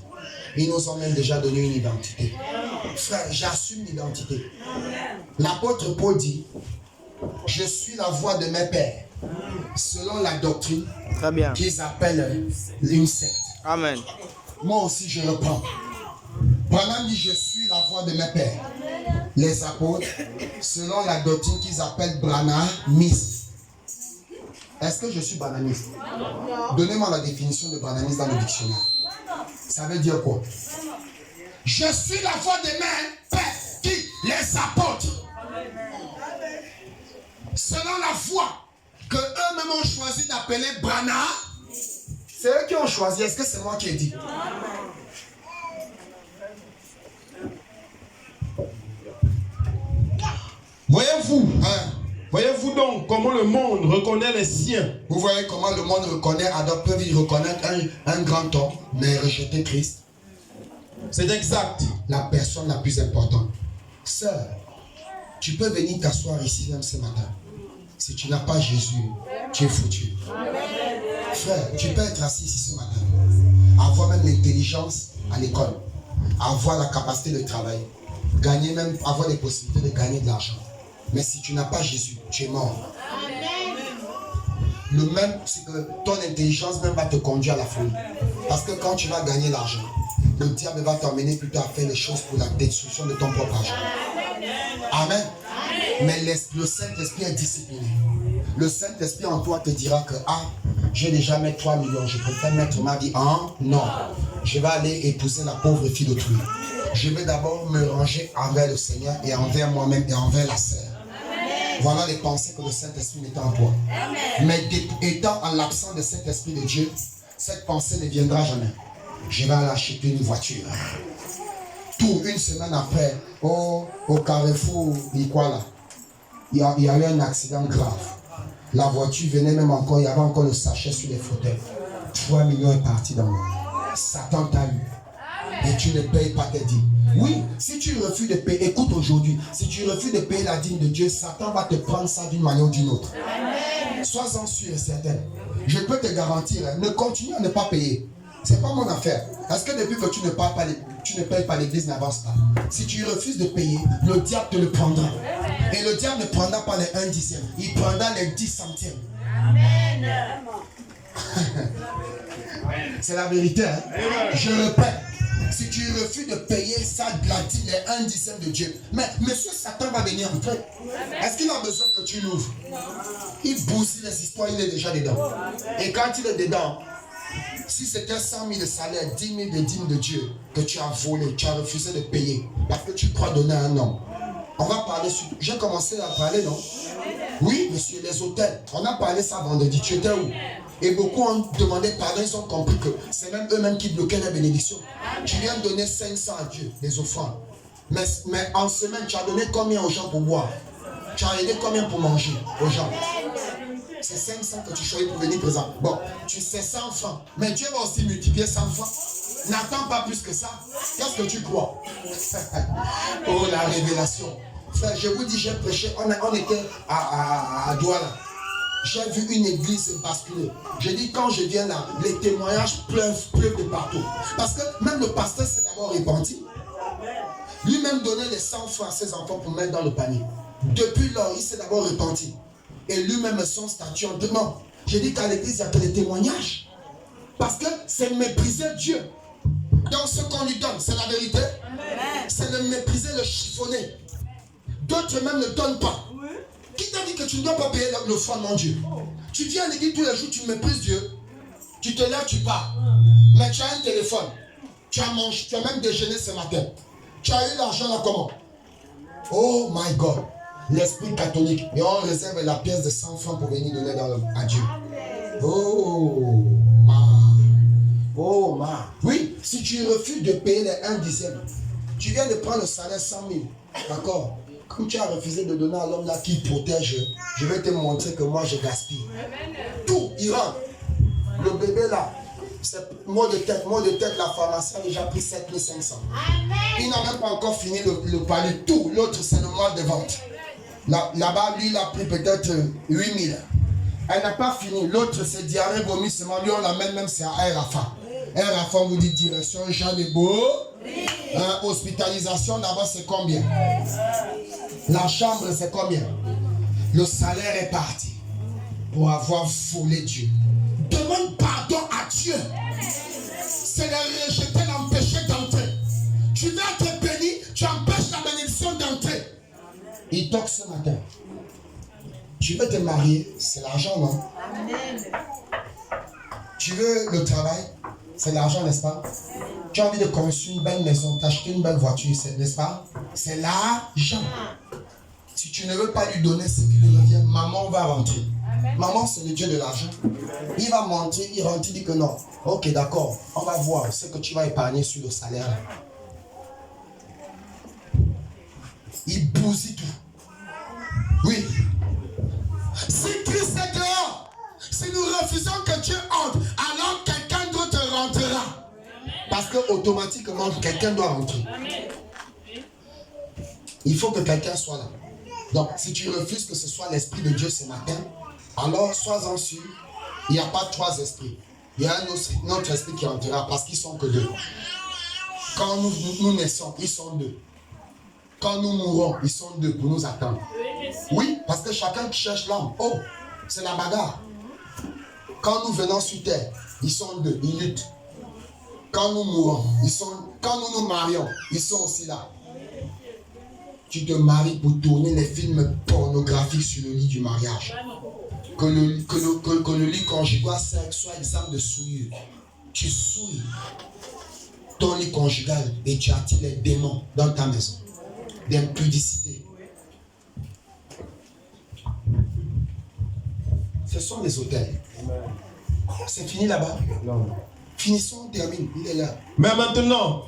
Ils nous ont même déjà donné une identité. Frère, j'assume l'identité. L'apôtre Paul dit, je suis la voix de mes pères, selon la doctrine qu'ils appellent une secte. Amen. Moi aussi, je reprends. Branham dit, je suis la voix de mes pères, les apôtres, selon la doctrine qu'ils appellent branhamiste. Est-ce que je suis branhamiste? Donnez-moi la définition de branhamiste dans le dictionnaire. Ça veut dire quoi? Je suis la voix de mes pères, qui? Les apôtres. Selon la voix que eux-mêmes ont choisi d'appeler Branham, c'est eux qui ont choisi. Est-ce que c'est moi qui ai dit? Voyez-vous, Hein? voyez-vous donc comment le monde reconnaît les siens. Vous voyez comment le monde reconnaît, adopte, peuvent y reconnaître un grand homme, mais rejeter Christ. C'est exact. La personne la plus importante. Sœur, tu peux venir t'asseoir ici même ce matin. Si tu n'as pas Jésus, tu es foutu. Frère, tu peux être assis ici ce matin, avoir même l'intelligence à l'école, avoir la capacité de travailler, gagner même, avoir les possibilités de gagner de l'argent. Mais si tu n'as pas Jésus, tu es mort. Le même, c'est que ton intelligence même va te conduire à la folie. Parce que quand tu vas gagner l'argent, le diable va t'emmener plutôt à faire les choses pour la destruction de ton propre argent. Amen. Mais le Saint-Esprit est discipliné. Le Saint-Esprit en toi te dira que j'ai déjà mis 3 millions, je préfère mettre ma vie en non. Je vais aller épouser la pauvre fille d'autrui. Je vais d'abord me ranger envers le Seigneur et envers moi-même et envers la sœur. Voilà les pensées que le Saint-Esprit met en toi. Mais étant en l'absence de cet Esprit de Dieu, cette pensée ne viendra jamais. Je vais aller acheter une voiture. Tout, une semaine après, au carrefour, il y a eu un accident grave. La voiture venait même encore, il y avait encore le sachet sur les fauteuils. 3 millions est parti dans l'eau. Satan t'a eu. Et tu ne payes pas tes dîmes. Oui, si tu refuses de payer, écoute aujourd'hui, si tu refuses de payer la dîme de Dieu, Satan va te prendre ça d'une manière ou d'une autre. Sois-en sûr et certain. Je peux te garantir, ne continue à ne pas payer. C'est pas mon affaire. Parce que depuis que tu ne payes pas, l'église n'avance pas. Si tu refuses de payer, le diable te le prendra. Et le diable ne prendra pas les 1 dixième. Il prendra les 10 centièmes. Amen. C'est la vérité. Hein? Je répète. Si tu refuses de payer ça, les 1 dixième de Dieu. Mais monsieur Satan va venir entrer. Est-ce qu'il a besoin que tu l'ouvres? Il bousille les histoires, il est déjà dedans. Et quand il est dedans, si c'était 100 000 de salaire, 10 000 de dîmes de Dieu que tu as volé, tu as refusé de payer parce que tu crois donner à un homme. On va parler sur... J'ai commencé à parler, non? Oui, monsieur, les hôtels. On a parlé ça vendredi. Tu étais où? Et beaucoup ont demandé pardon, ils ont compris que c'est même eux-mêmes qui bloquaient la bénédiction. Tu viens de donner 500 à Dieu, des offrandes. Mais en semaine, tu as donné combien aux gens pour boire? Tu as aidé combien pour manger aux gens? C'est 500 que tu choisis pour venir présent. Bon, tu sais 100 francs. Mais Dieu va aussi multiplier 100 francs. N'attends pas plus que ça. Qu'est-ce que tu crois? Oh, la révélation. Frère, je vous dis, j'ai prêché. On était à Douala. J'ai vu une église basculer. Je dis, quand je viens là, les témoignages pleuvent de partout. Parce que même le pasteur s'est d'abord repenti. Lui-même donnait les 100 francs à ses enfants pour mettre dans le panier. Depuis lors, il s'est d'abord repenti. Et lui-même son statut en demande. J'ai dit qu'à l'église, il n'y a que les témoignages. Parce que c'est mépriser Dieu. Donc ce qu'on lui donne, c'est la vérité. C'est le mépriser, le chiffonner. D'autres même ne donnent pas. Qui t'a dit que tu ne dois pas payer le foi, mon Dieu? Tu viens à l'église tous les jours, tu méprises Dieu. Tu te lèves, tu pars. Mais tu as un téléphone. Tu as mangé, tu as même déjeuné ce matin. Tu as eu l'argent là comment? Oh my God. l'esprit catholique. Et on réserve la pièce de 100 francs pour venir donner à Dieu. Oh, oui, si tu refuses de payer les 1 dixième, tu viens de prendre le salaire 100 000. D'accord? Comme tu as refusé de donner à l'homme là qui protège, je vais te montrer que moi je gaspille. Tout, il rentre. Le bébé là, c'est mot de tête, la pharmacie a déjà pris 7 500. Il n'a même pas encore fini le palier. Tout, l'autre c'est le mois de vente. Là-bas, lui, il a pris peut-être 8 000. Elle n'a pas fini. L'autre, c'est diarrhée, vomissement. Lui, on l'amène même, c'est à RAFA. RAFA, on vous dit direction Jean de Beau. Hospitalisation, d'abord, c'est combien? La chambre, c'est combien? Le salaire est parti pour avoir volé Dieu. Demande pardon à Dieu. C'est le rejeter, l'empêcher d'entrer. Tu veux être béni, tu empêches la bénédiction d'entrer. Il toque ce matin. Tu veux te marier, c'est l'argent, non? Tu veux le travail, c'est l'argent, n'est-ce pas? Tu as envie de construire une belle maison, t'acheter une belle voiture, n'est-ce pas? C'est l'argent. Si tu ne veux pas lui donner ce qui lui revient, maman va rentrer. Maman, c'est le Dieu de l'argent. Il va monter, il rentre, il dit que non. Ok, d'accord, on va voir ce que tu vas épargner sur le salaire. Il bousille tout. Oui. Si Christ est dehors, si nous refusons que Dieu entre, alors quelqu'un d'autre rentrera. Parce que automatiquement, quelqu'un doit rentrer. Il faut que quelqu'un soit là. Donc, si tu refuses que ce soit l'Esprit de Dieu ce matin, alors sois-en sûr, il n'y a pas 3 esprits. Il y a un autre esprit qui entrera parce qu'ils sont que 2. Quand nous naissons, ils sont 2. Quand nous mourons, ils sont 2 pour nous attendre. Oui, parce que chacun qui cherche l'âme, oh, c'est la bagarre. Quand nous venons sur terre, ils sont 2, ils luttent. Quand nous mourons, quand nous nous marions, ils sont aussi là. Tu te maries pour tourner les films pornographiques sur le lit du mariage. Que le lit conjugal soit exempt de souillure. Tu souilles ton lit conjugal et tu attires les démons dans ta maison. D'impudicité. Ce sont les hôtels. C'est fini là-bas? Non. Finissons, on termine. Il est là. Mais maintenant,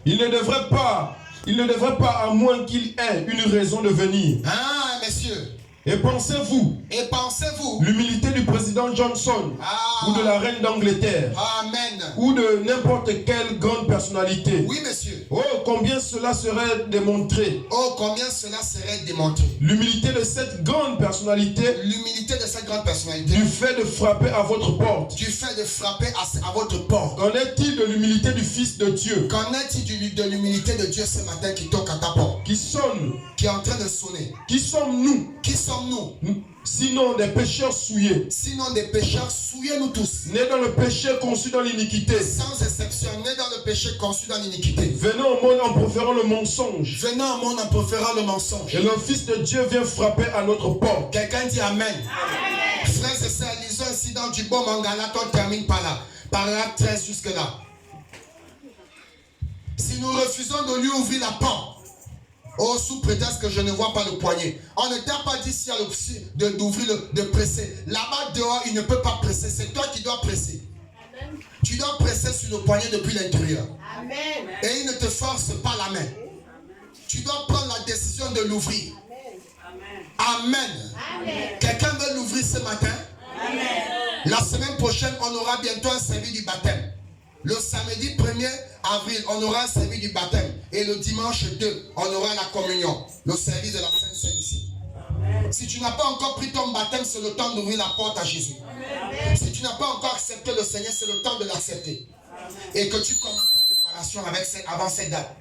il ne devrait pas, à moins qu'il ait une raison de venir. Ah, messieurs. Et pensez-vous l'humilité du président Johnson ou de la reine d'Angleterre ou de n'importe quelle grande personnalité? Oui, monsieur. Oh, combien cela serait démontré. L'humilité de cette grande personnalité. Du fait de frapper à votre porte. Qu'en est-il de l'humilité du Fils de Dieu? Qu'en est-il de l'humilité de Dieu ce matin qui toque à ta porte? Qui sonne? Qui est en train de sonner? Qui sommes-nous? Sinon des pécheurs souillés. Nous tous. Nés dans le péché, conçus dans l'iniquité. Sans exception, nés dans le péché, conçus dans l'iniquité. Venant au monde en proférant le mensonge. Et le Fils de Dieu vient frapper à notre porte. Quelqu'un dit Amen. Frères et sœurs, lisons ici dans du bon Mangala, on termine par là. Paragraphe 13 jusque là. Si nous refusons de lui ouvrir la porte, oh, sous prétexte que je ne vois pas le poignet. On ne t'a pas dit s'il y a de presser. Là-bas dehors, il ne peut pas presser. C'est toi qui dois presser. Amen. Tu dois presser sur le poignet depuis l'intérieur. Et il ne te force pas la main. Tu dois prendre la décision de l'ouvrir. Amen. Quelqu'un veut l'ouvrir ce matin? Amen. La semaine prochaine, on aura bientôt un service du baptême. Le samedi 1er avril, on aura un service du baptême. Et le dimanche 2, on aura la communion. Le service de la Sainte Seine ici. Amen. Si tu n'as pas encore pris ton baptême, c'est le temps d'ouvrir la porte à Jésus. Amen. Si tu n'as pas encore accepté le Seigneur, c'est le temps de l'accepter. Et que tu commences ta préparation avant cette date.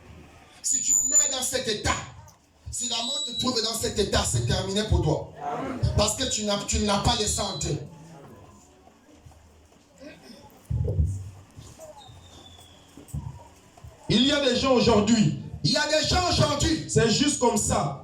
Si tu meurs dans cet état, si la mort te trouve dans cet état, c'est terminé pour toi. Amen. Parce que tu ne l'as pas laissé entrer. Il y a des gens aujourd'hui. C'est juste comme ça.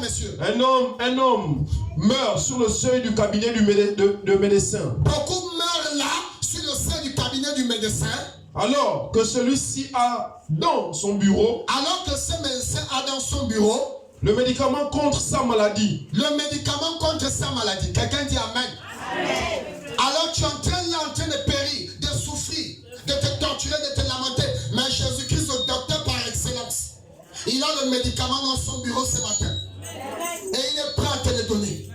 Monsieur. Un homme meurt sur le seuil du cabinet de médecin. Beaucoup meurent là, sur le seuil du cabinet du médecin. Alors que celui-ci a dans son bureau. Alors que ce médecin a dans son bureau Le médicament contre sa maladie. Le médicament contre sa maladie. Quelqu'un dit Amen. Alors tu es en train de périr, de souffrir, de te torturer, de te lamenter. Mais Jésus-Christ, le docteur par excellence, il a le médicament dans son bureau ce matin. Et il est prêt à te le donner.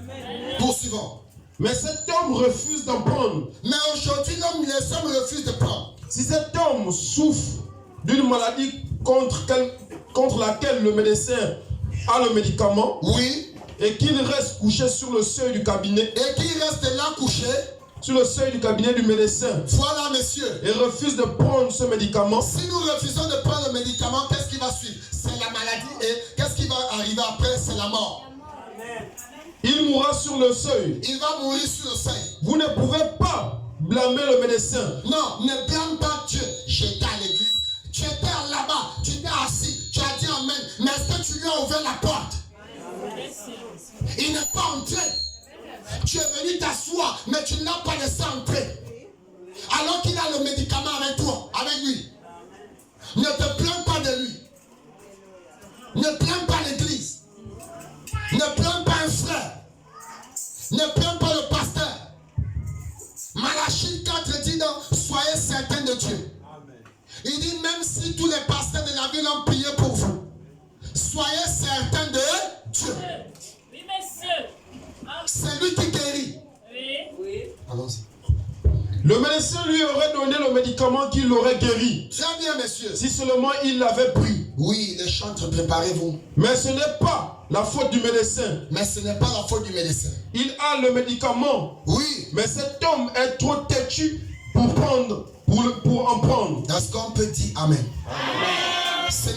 Poursuivons. Mais cet homme refuse d'en prendre. Mais aujourd'hui, les hommes refusent de prendre. Si cet homme souffre d'une maladie contre laquelle le médecin a le médicament, oui, et qu'il reste couché sur le seuil du cabinet, et qu'il reste là couché, sur le seuil du cabinet du médecin, voilà, messieurs, et refuse de prendre ce médicament, si nous refusons de prendre le médicament, qu'est-ce qui va suivre? C'est la maladie, et qu'est-ce qui va arriver après? C'est la mort. il mourra sur le seuil. Il va mourir sur le seuil. Vous ne pouvez pas blâmer le médecin. Non, ne blâme pas Dieu. J'étais à l'église, tu étais là-bas, tu étais assis, tu as dit Amen, mais est-ce que tu lui as ouvert la porte? Il n'est pas entré. Tu es venu t'asseoir, mais tu ne l'as pas laissé entrer. Alors qu'il a le médicament avec toi, avec lui. Ne te plains pas de lui. Ne plains pas l'église. Ne plains pas un frère. Ne plains pas le pasteur. Malachie 4 dit donc, soyez certains de Dieu. Il dit même si tous les pasteurs de la ville ont prié pour vous, soyez certains de Dieu. Oui, monsieur. C'est lui qui guérit. Oui. Allons-y. Le médecin lui aurait donné le médicament qui l'aurait guéri. Très bien, messieurs. Si seulement il l'avait pris. Oui, les chantres, préparez-vous. Mais ce n'est pas la faute du médecin. Mais ce n'est pas la faute du médecin. Il a le médicament. Oui. Mais cet homme est trop têtu pour en prendre. Est-ce qu'on peut dire Amen? Amen.